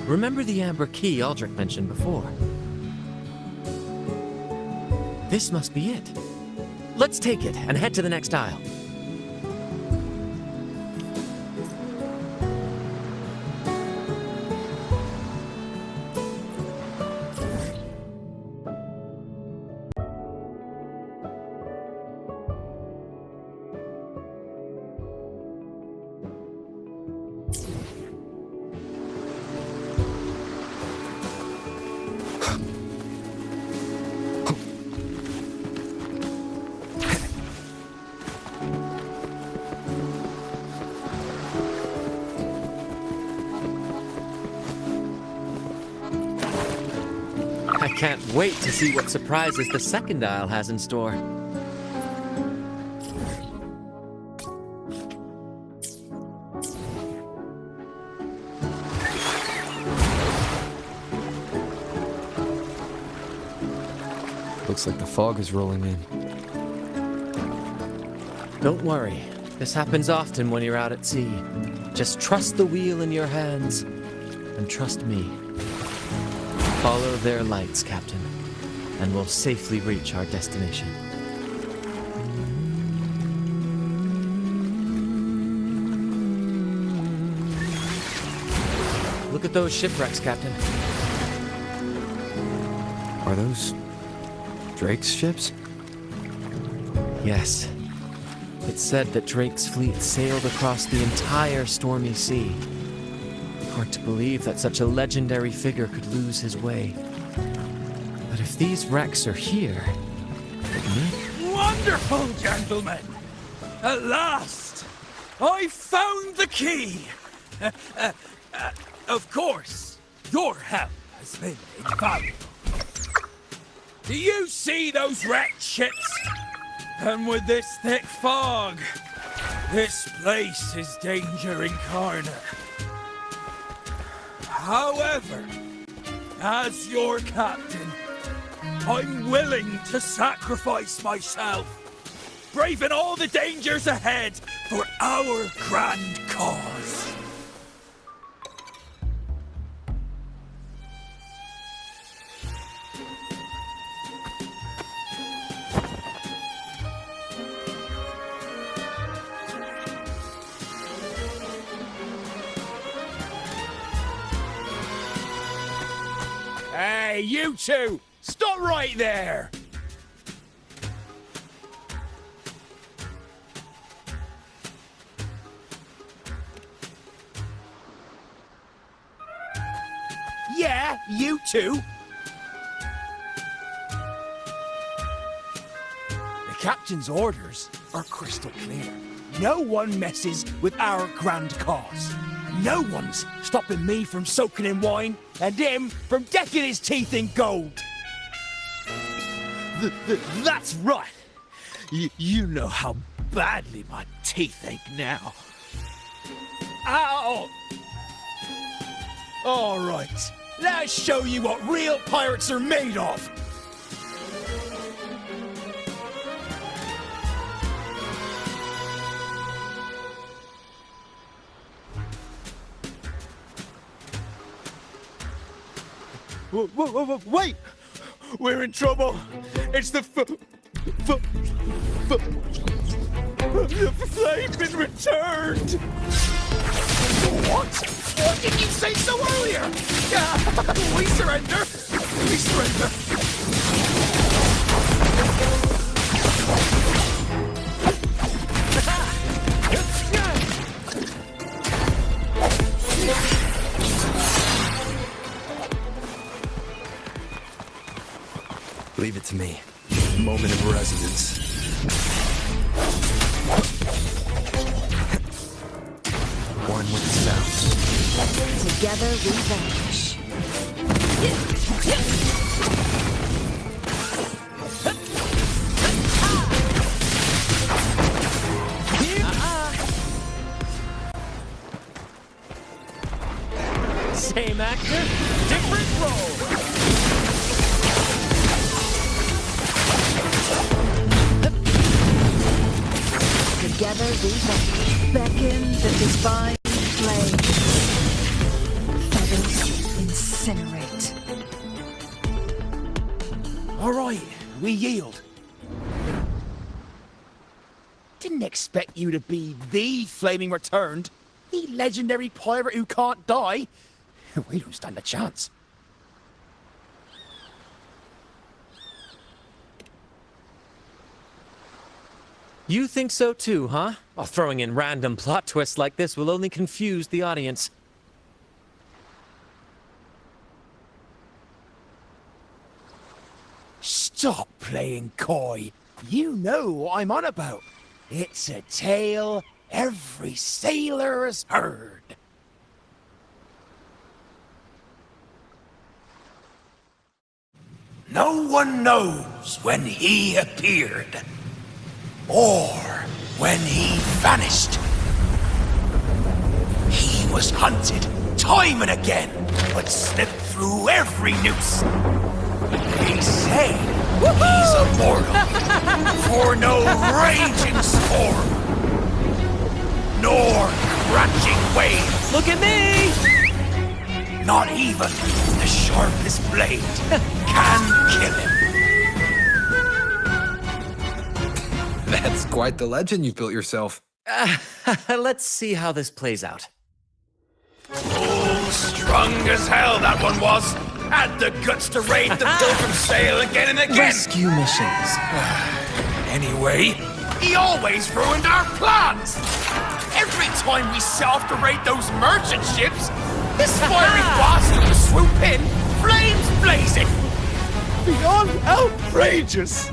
Remember the amber key Aldrich mentioned before? This must be it. Let's take it and head to the next aisle. I can't wait to see what surprises the second aisle has in store. Looks like the fog is rolling in. Don't worry. This happens often when you're out at sea. Just trust the wheel in your hands, and trust me. Follow their lights, Captain, and we'll safely reach our destination. Look at those shipwrecks, Captain. Are those Drake's ships? Yes. It's said that Drake's fleet sailed across the entire stormy sea. Hard to believe that such a legendary figure could lose his way. But if these wrecks are here, Wonderful, gentlemen! At last! I found the key! Of course, your help has been invaluable. Do you see those wrecked ships? And with this thick fog, this place is danger incarnate. However, as your captain, I'm willing to sacrifice myself, braving all the dangers ahead for our grand cause. Hey, you two! Stop right there! Yeah, you two! The captain's orders are crystal clear. No one messes with our grand cause. No one's stopping me from soaking in wine and him from decking his teeth in gold. That's right. You know how badly my teeth ache now. Ow! All right, let's show you what real pirates are made of. Wait! We're in trouble! It's the flame's been returned! What? What did you say so earlier? We surrender! We surrender! Leave it to me. Moment of resonance. One with the sound. Together we vanish. Same actor, different role. Ere we beckon the divine flame. Feathers incinerate. All right, we yield. Didn't expect you to be the Flaming Returned, the legendary pirate who can't die. We don't stand a chance. You think so too, huh? Well, throwing in random plot twists like this will only confuse the audience. Stop playing coy. You know what I'm on about. It's a tale every sailor has heard. No one knows when he appeared, or when he vanished. He was hunted time and again, but slipped through every noose. They say he's immortal, for no raging storm, nor crunching wave. Look at me! Not even the sharpest blade can kill him. That's quite the legend you've built yourself. Let's see how this plays out. Oh, strong as hell that one was. Had the guts to raid the Pilgrim Sail again and again. Rescue missions. Anyway, he always ruined our plans. Every time we set off to raid those merchant ships, this fiery bastard would swoop in, flames blazing. Beyond outrageous.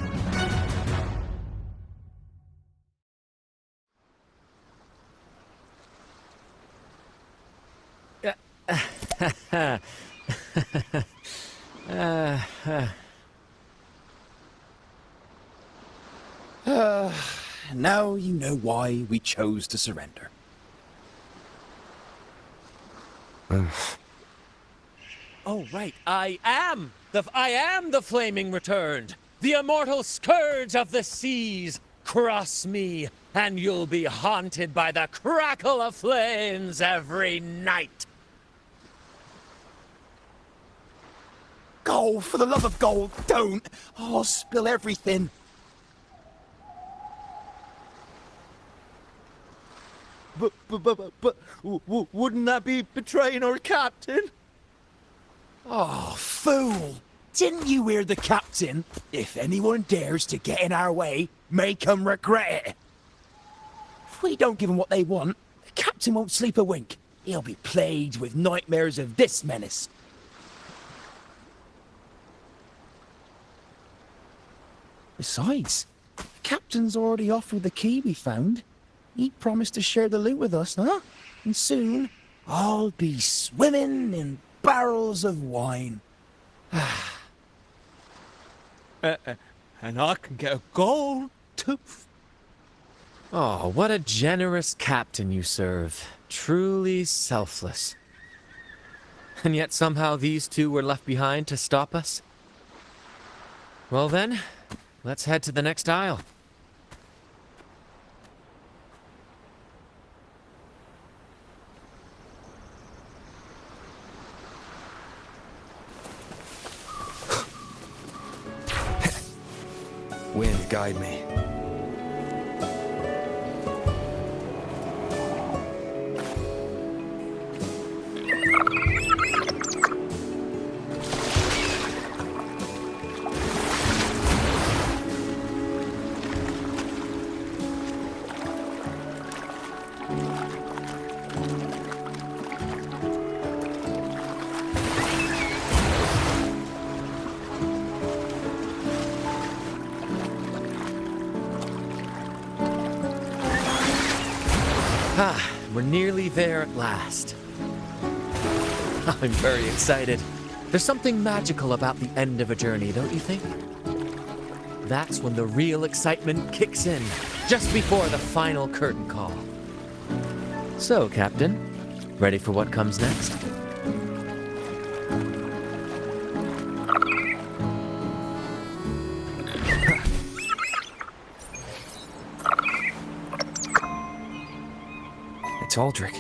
Now you know why we chose to surrender. Oh, right. I am the Flaming Returned, the immortal scourge of the seas. Cross me, and you'll be haunted by the crackle of flames every night. Gold, for the love of gold, don't! I'll spill everything. But wouldn't that be betraying our captain? Oh, fool! Didn't you hear the captain? If anyone dares to get in our way, make 'em regret it. If we don't give 'em what they want, the captain won't sleep a wink. He'll be plagued with nightmares of this menace. Besides, the captain's already offered the key we found. He promised to share the loot with us, huh? And soon, I'll be swimming in barrels of wine. And I can get a gold tooth. Oh, what a generous captain you serve. Truly selfless. And yet somehow these two were left behind to stop us? Well then, let's head to the next aisle. Wind, guide me. Ah, we're nearly there at last. I'm very excited. There's something magical about the end of a journey, don't you think? That's when the real excitement kicks in, just before the final curtain call. So, Captain, ready for what comes next? It's Aldrich.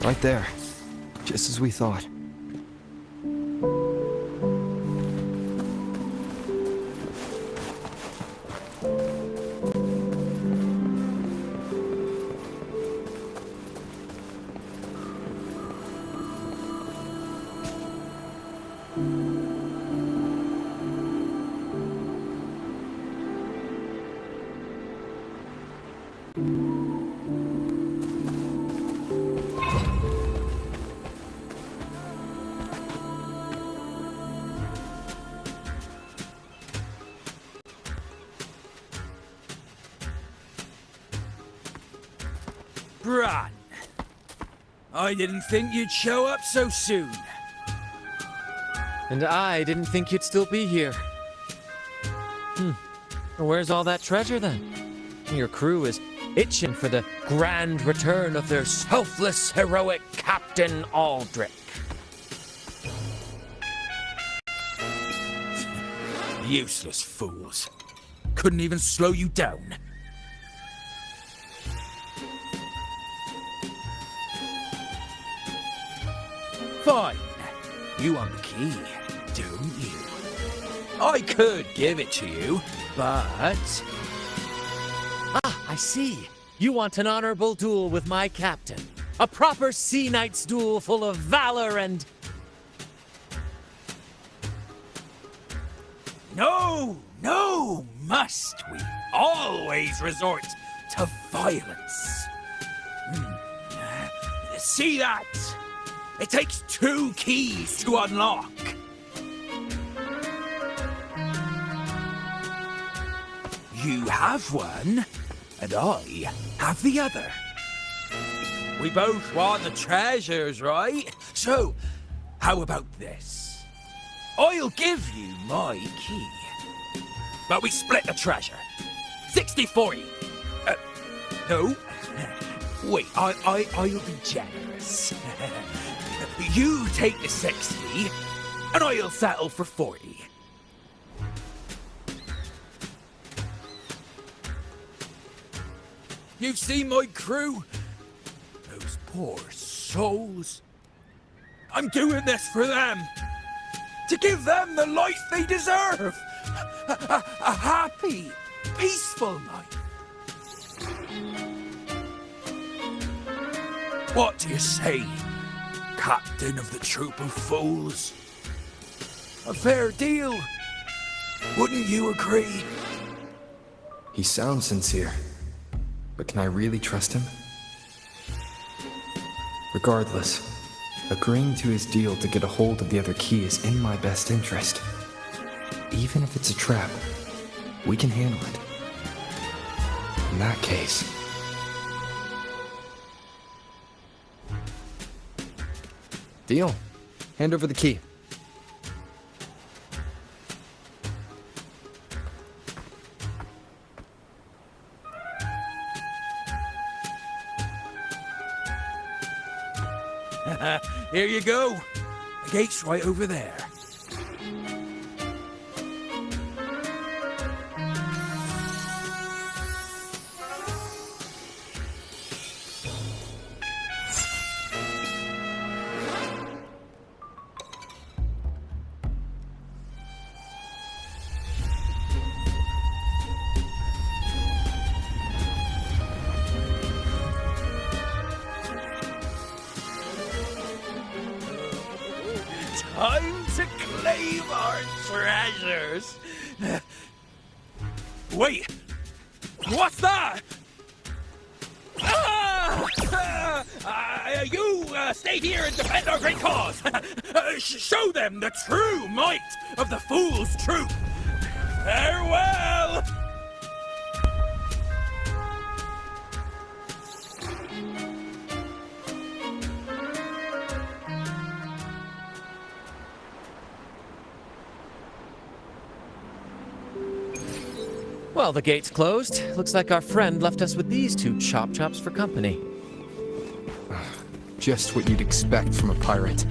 Right there. Just as we thought. Brant, I didn't think you'd show up so soon. And I didn't think you'd still be here. Where's all that treasure then? Your crew is itching for the grand return of their selfless, heroic Captain Aldrich. Useless fools. Couldn't even slow you down. Fine. You want the key, don't you? I could give it to you, but... Ah, I see. You want an honorable duel with my captain. A proper sea knight's duel full of valor and... No, must we always resort to violence? See that? It takes 2 keys to unlock. You have one, and I have the other. We both want the treasures, right? So, how about this? I'll give you my key. But we split the treasure. 60-40. No. Wait, I'll be generous. You take the 60, and I'll settle for 40. You've seen my crew? Those poor souls. I'm doing this for them. To give them the life they deserve. A happy, peaceful life. What do you say, Captain of the Troop of Fools? A fair deal, wouldn't you agree? He sounds sincere. But can I really trust him? Regardless, agreeing to his deal to get a hold of the other key is in my best interest. Even if it's a trap, we can handle it. In that case... Deal. Hand over the key. Here you go. The gate's right over there. Time to claim our treasures. Wait, what's that? You stay here and defend our great cause. Show them the true might of the Fool's Troop. Farewell. Well, the gate's closed. Looks like our friend left us with these 2 chop chops for company. Just what you'd expect from a pirate.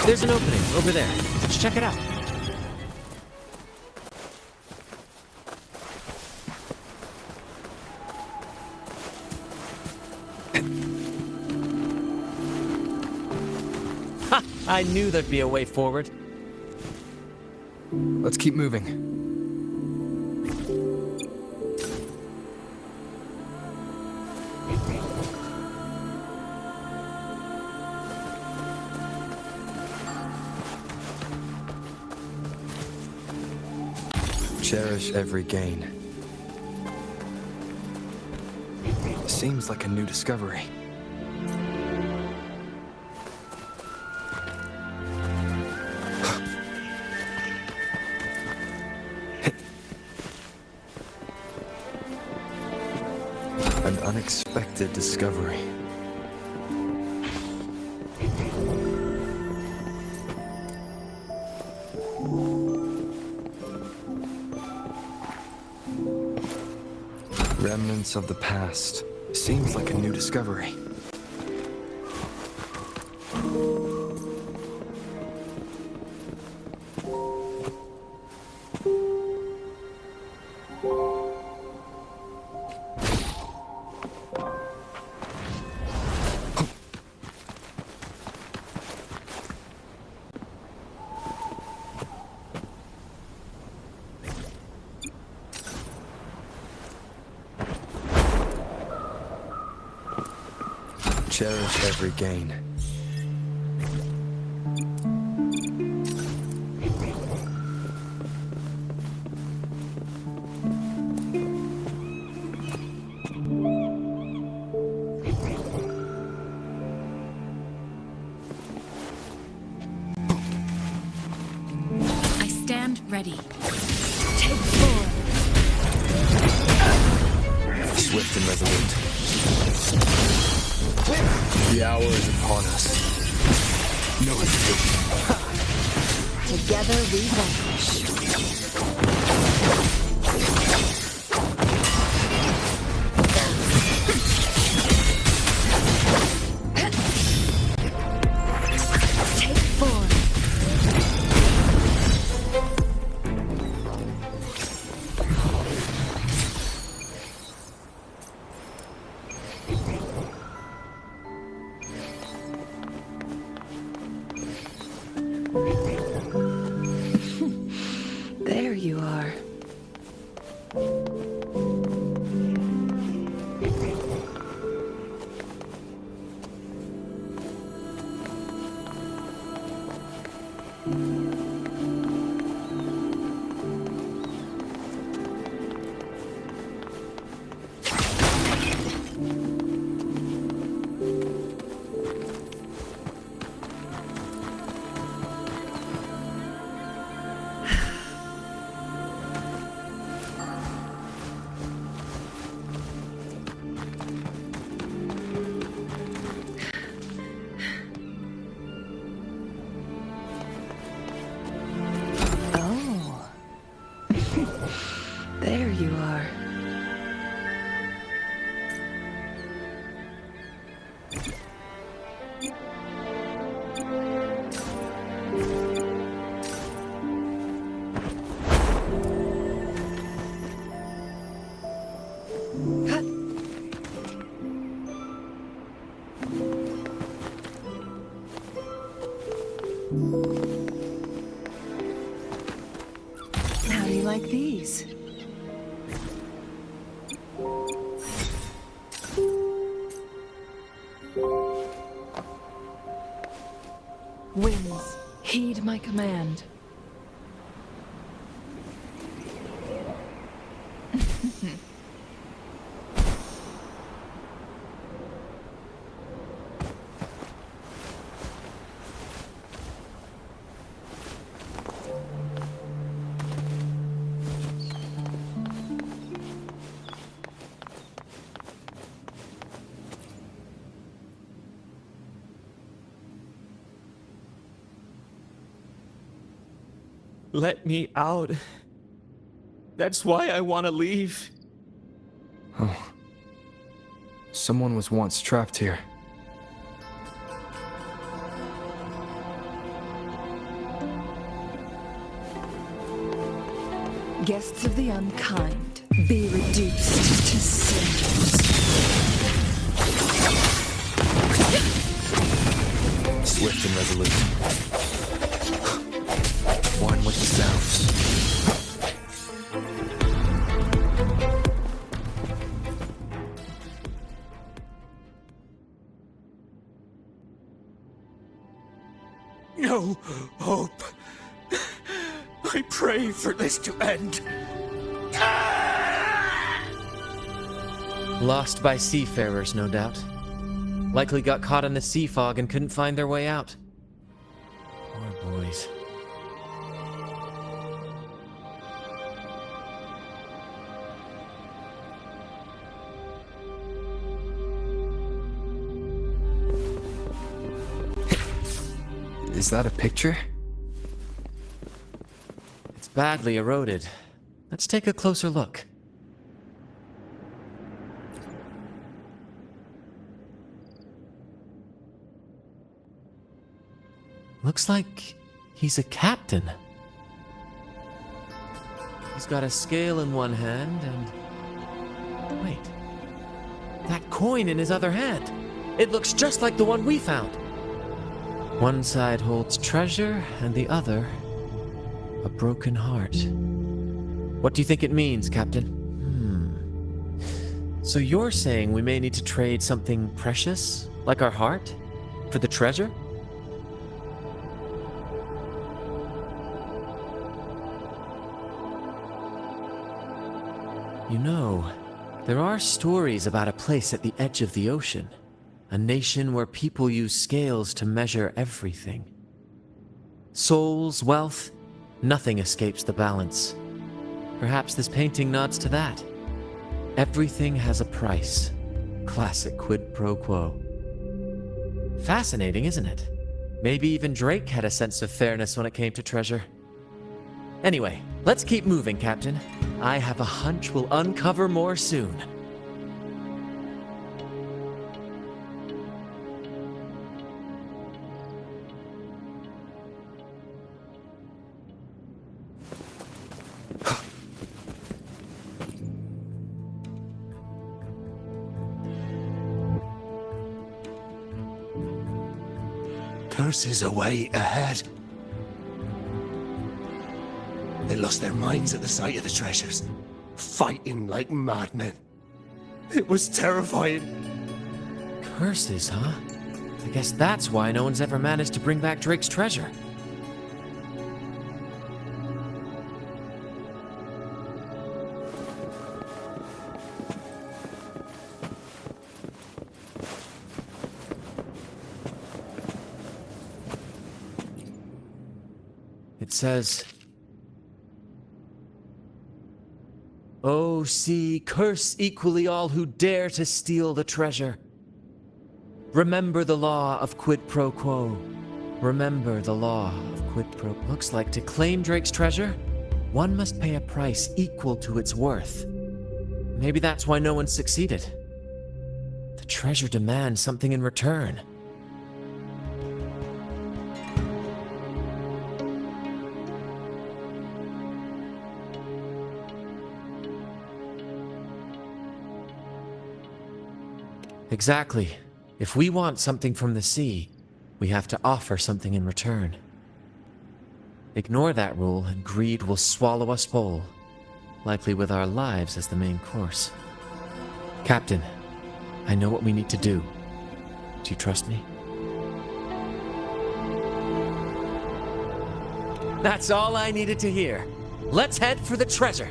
There's an opening over there. Let's check it out. Ha! I knew there'd be a way forward. Let's keep moving. Cherish every gain. Seems like a new discovery. An unexpected discovery. Remnants of the past. Seems like a new discovery. Cherish every gain. I stand ready. Take form. Swift and resolute. The hour is upon us. No escape. Together we vanquish. Take form. There you are. Oh. There you are. How do you like these? Winds, heed my command. Let me out. That's why I want to leave. Oh. Someone was once trapped here. Guests of the unkind, be reduced to cinders. Swift and resolute. One with the sounds. No hope. I pray for this to end. Lost by seafarers, no doubt. Likely got caught in the sea fog and couldn't find their way out. Poor boys. Is that a picture? It's badly eroded. Let's take a closer look. Looks like he's a captain. He's got a scale in one hand and... Wait. That coin in his other hand. It looks just like the one we found. One side holds treasure and the other a broken heart. What do you think it means, Captain? So you're saying we may need to trade something precious, like our heart, for the treasure? You know, there are stories about a place at the edge of the ocean. A nation where people use scales to measure everything. Souls, wealth, nothing escapes the balance. Perhaps this painting nods to that. Everything has a price. Classic quid pro quo. Fascinating, isn't it? Maybe even Drake had a sense of fairness when it came to treasure. Anyway, let's keep moving, Captain. I have a hunch we'll uncover more soon. Curses away ahead. They lost their minds at the sight of the treasures, fighting like madmen. It was terrifying. Curses, huh? I guess that's why no one's ever managed to bring back Drake's treasure. It says, "O sea, curse equally all who dare to steal the treasure. Remember the law of quid pro quo. Remember the law of quid pro..." Looks like to claim Drake's treasure, one must pay a price equal to its worth. Maybe that's why no one succeeded. The treasure demands something in return. Exactly. If we want something from the sea, we have to offer something in return. Ignore that rule and greed will swallow us whole, likely with our lives as the main course. Captain, I know what we need to do. Do you trust me? That's all I needed to hear. Let's head for the treasure.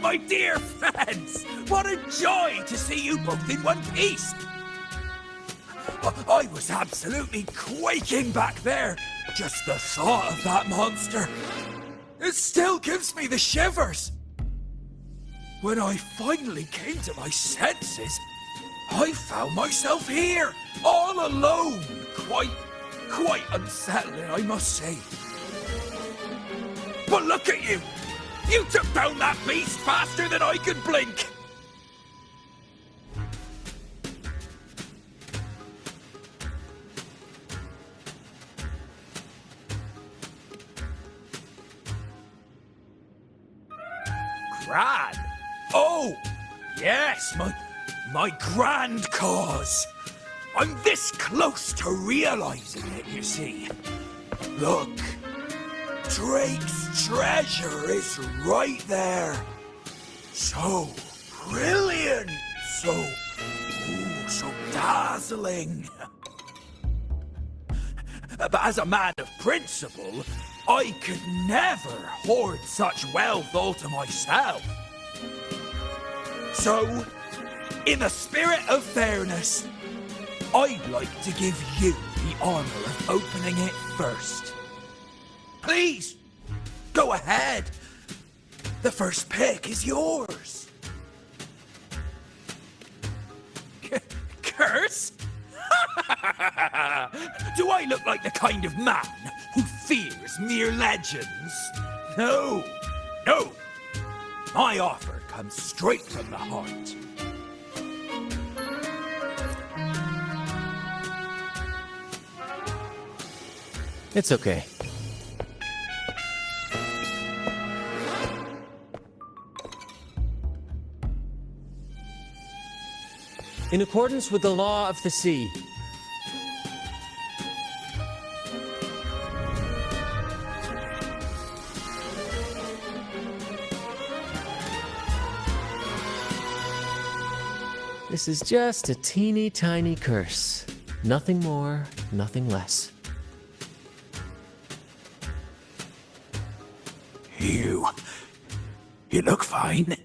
My dear friends! What a joy to see you both in one piece! I was absolutely quaking back there. Just the thought of that monster. It still gives me the shivers. When I finally came to my senses, I found myself here, all alone. Quite unsettling, I must say. But look at you! You took down that beast faster than I could blink! Grand? Oh! Yes, my grand cause! I'm this close to realizing it, you see. Look, Drake's treasure is right there. So brilliant, so dazzling. But as a man of principle, I could never hoard such wealth all to myself. So, in the spirit of fairness, I'd like to give you the honor of opening it first. Please, go ahead. The first pick is yours. Curse? Do I look like the kind of man who fears mere legends? No. My offer comes straight from the heart. It's okay. In accordance with the law of the sea, this is just a teeny tiny curse. Nothing more, nothing less. You look fine.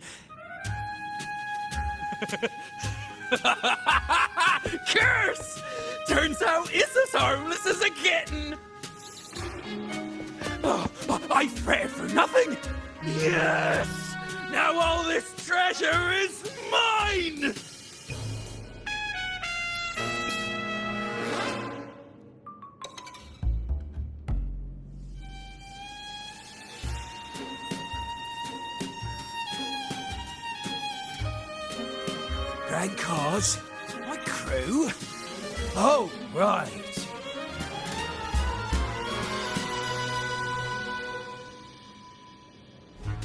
Curse! Turns out it's as harmless as a kitten. Oh, I fretted for nothing. Yes! Now all this treasure is mine! Grand cause? My crew? Oh, right.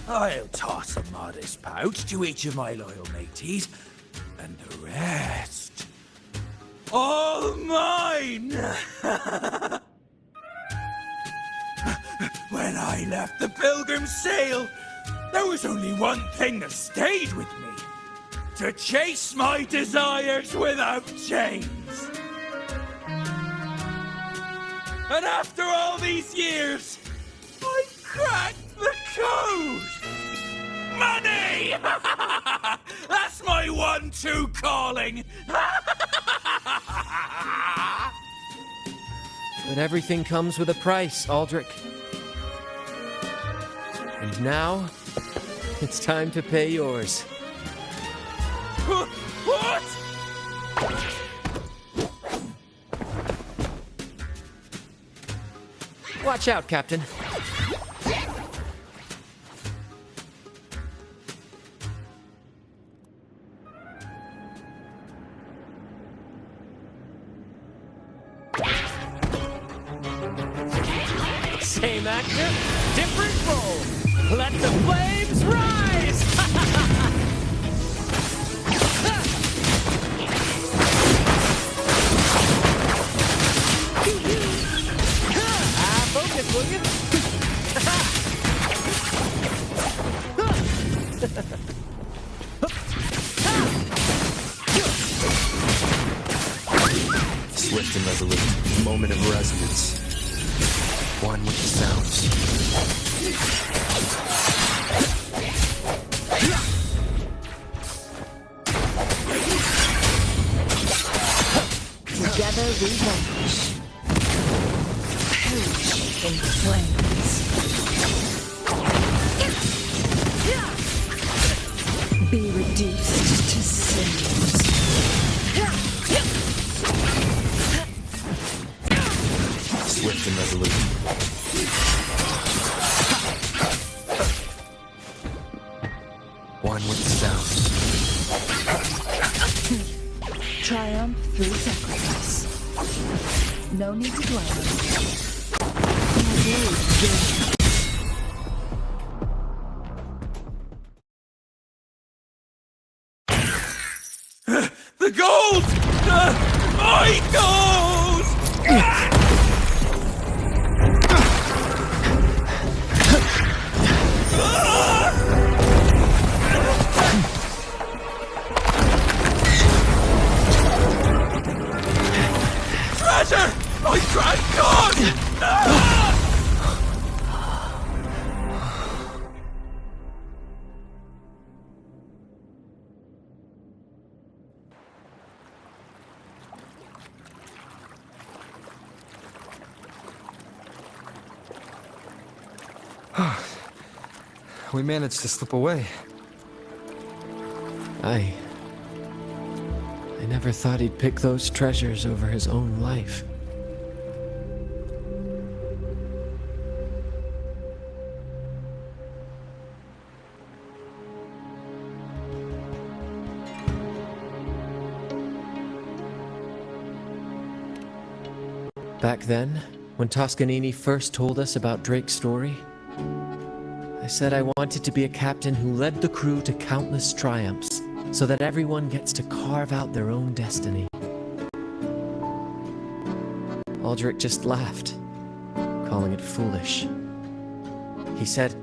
I'll toss a modest pouch to each of my loyal mateys, and the rest, all mine! When I left the Pilgrim's Sail, there was only one thing that stayed with me. To chase my desires without chains. And after all these years, I cracked the code! Money! That's my 1-2 calling! But everything comes with a price, Aldrich. And now, it's time to pay yours. What? Watch out, Captain. Same actor, different role. Let the flames rise! Focus, will you? Swift and resolute, moment of resonance. One with the sounds. Together we vanquish. Perish in flames. Be reduced to cinders. Swift and resolute. One with the sound. Triumph through sacrifice. No need to dwell on it. My blade burns. The gold! My gold! Treasure! My grand god! We managed to slip away. I never thought he'd pick those treasures over his own life. Back then, when Toscanini first told us about Drake's story, I said I wanted to be a captain who led the crew to countless triumphs, so that everyone gets to carve out their own destiny. Aldrich just laughed, calling it foolish. He said,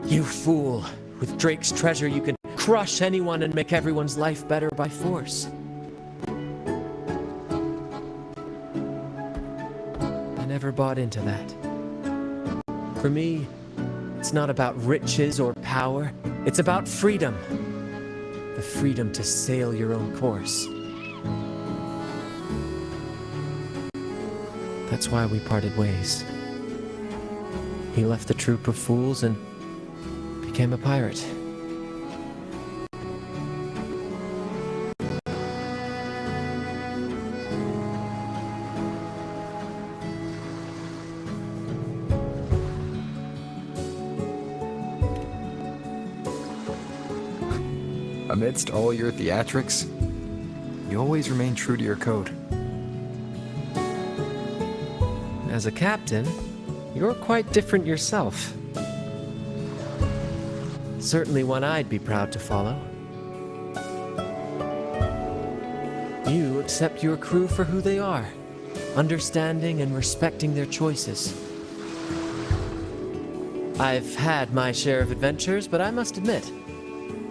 "You fool! With Drake's treasure you can crush anyone and make everyone's life better by force." I never bought into that. For me, it's not about riches or power, it's about freedom. The freedom to sail your own course. That's why we parted ways. He left the troop of fools and became a pirate. Amidst all your theatrics, you always remain true to your code. As a captain, you're quite different yourself. Certainly one I'd be proud to follow. You accept your crew for who they are, understanding and respecting their choices. I've had my share of adventures, but I must admit,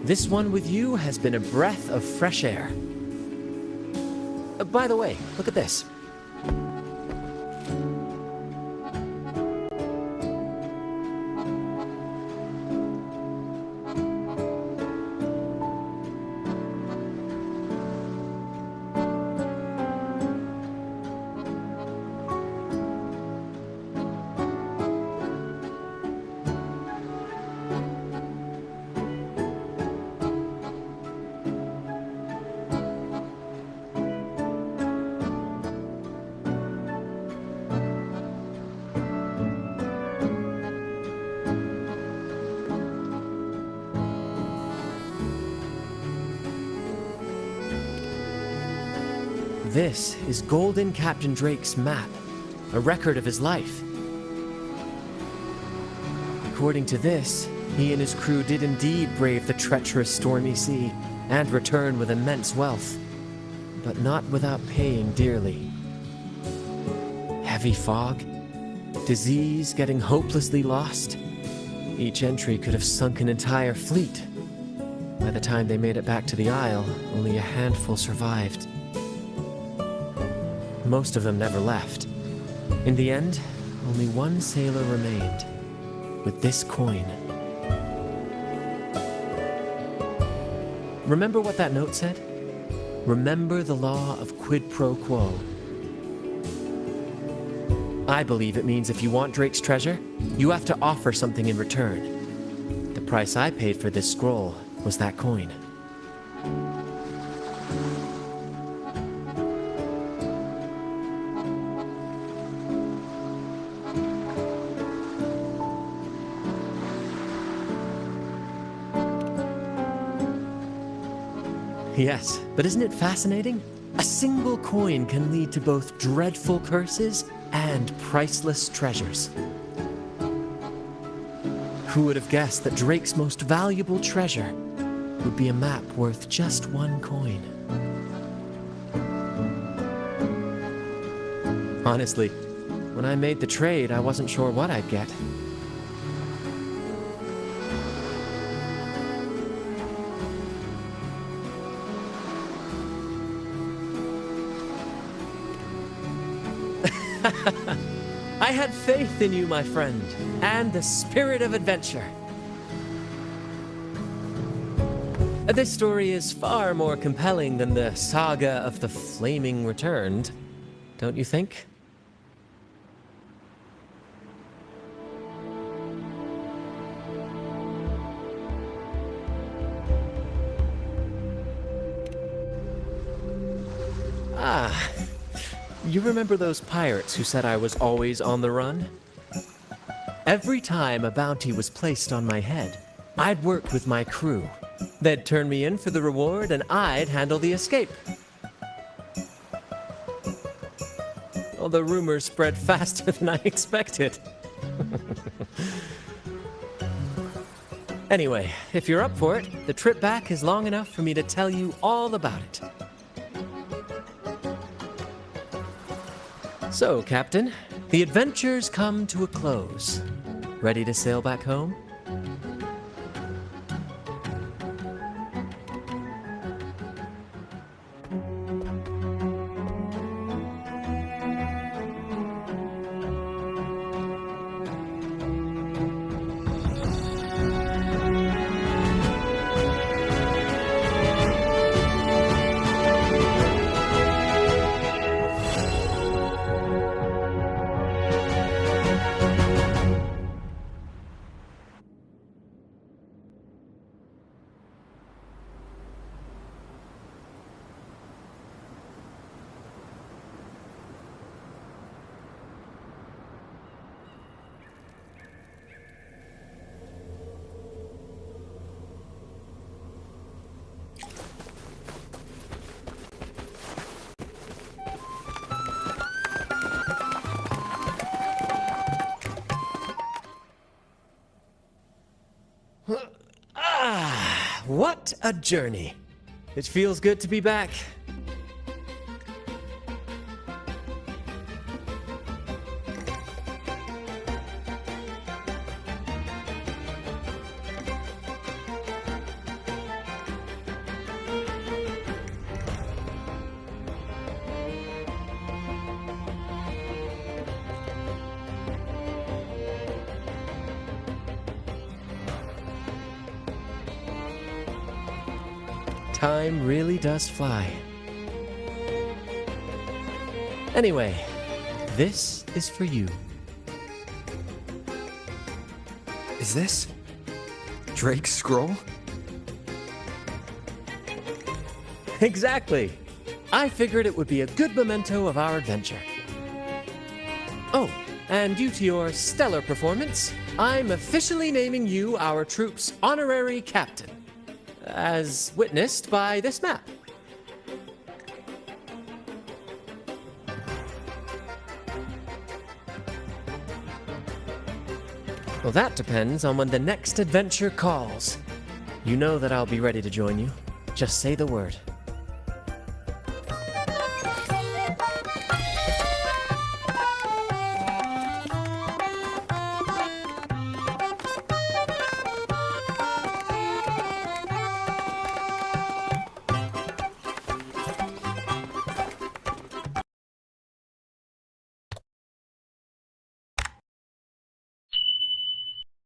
this one with you has been a breath of fresh air. By the way, look at this. This is Golden Captain Drake's map, a record of his life. According to this, he and his crew did indeed brave the treacherous stormy sea and return with immense wealth, but not without paying dearly. Heavy fog, disease, getting hopelessly lost. Each entry could have sunk an entire fleet. By the time they made it back to the Isle, only a handful survived. Most of them never left. In the end, only one sailor remained, with this coin. Remember what that note said? Remember the law of quid pro quo. I believe it means if you want Drake's treasure, you have to offer something in return. The price I paid for this scroll was that coin. Yes, but isn't it fascinating? A single coin can lead to both dreadful curses and priceless treasures. Who would have guessed that Drake's most valuable treasure would be a map worth just one coin? Honestly, when I made the trade, I wasn't sure what I'd get. I had faith in you, my friend, and the spirit of adventure. This story is far more compelling than the saga of the Flaming Returned, don't you think? Ah. You remember those pirates who said I was always on the run? Every time a bounty was placed on my head, I'd work with my crew. They'd turn me in for the reward and I'd handle the escape. Well, the rumors spread faster than I expected. Anyway, if you're up for it, the trip back is long enough for me to tell you all about it. So, Captain, the adventures come to a close. Ready to sail back home? What a journey. It feels good to be back. Time really does fly. Anyway, this is for you. Is this Drake's scroll? Exactly. I figured it would be a good memento of our adventure. Oh, and due to your stellar performance, I'm officially naming you our troop's honorary captain, as witnessed by this map. Well, that depends on when the next adventure calls. You know that I'll be ready to join you. Just say the word.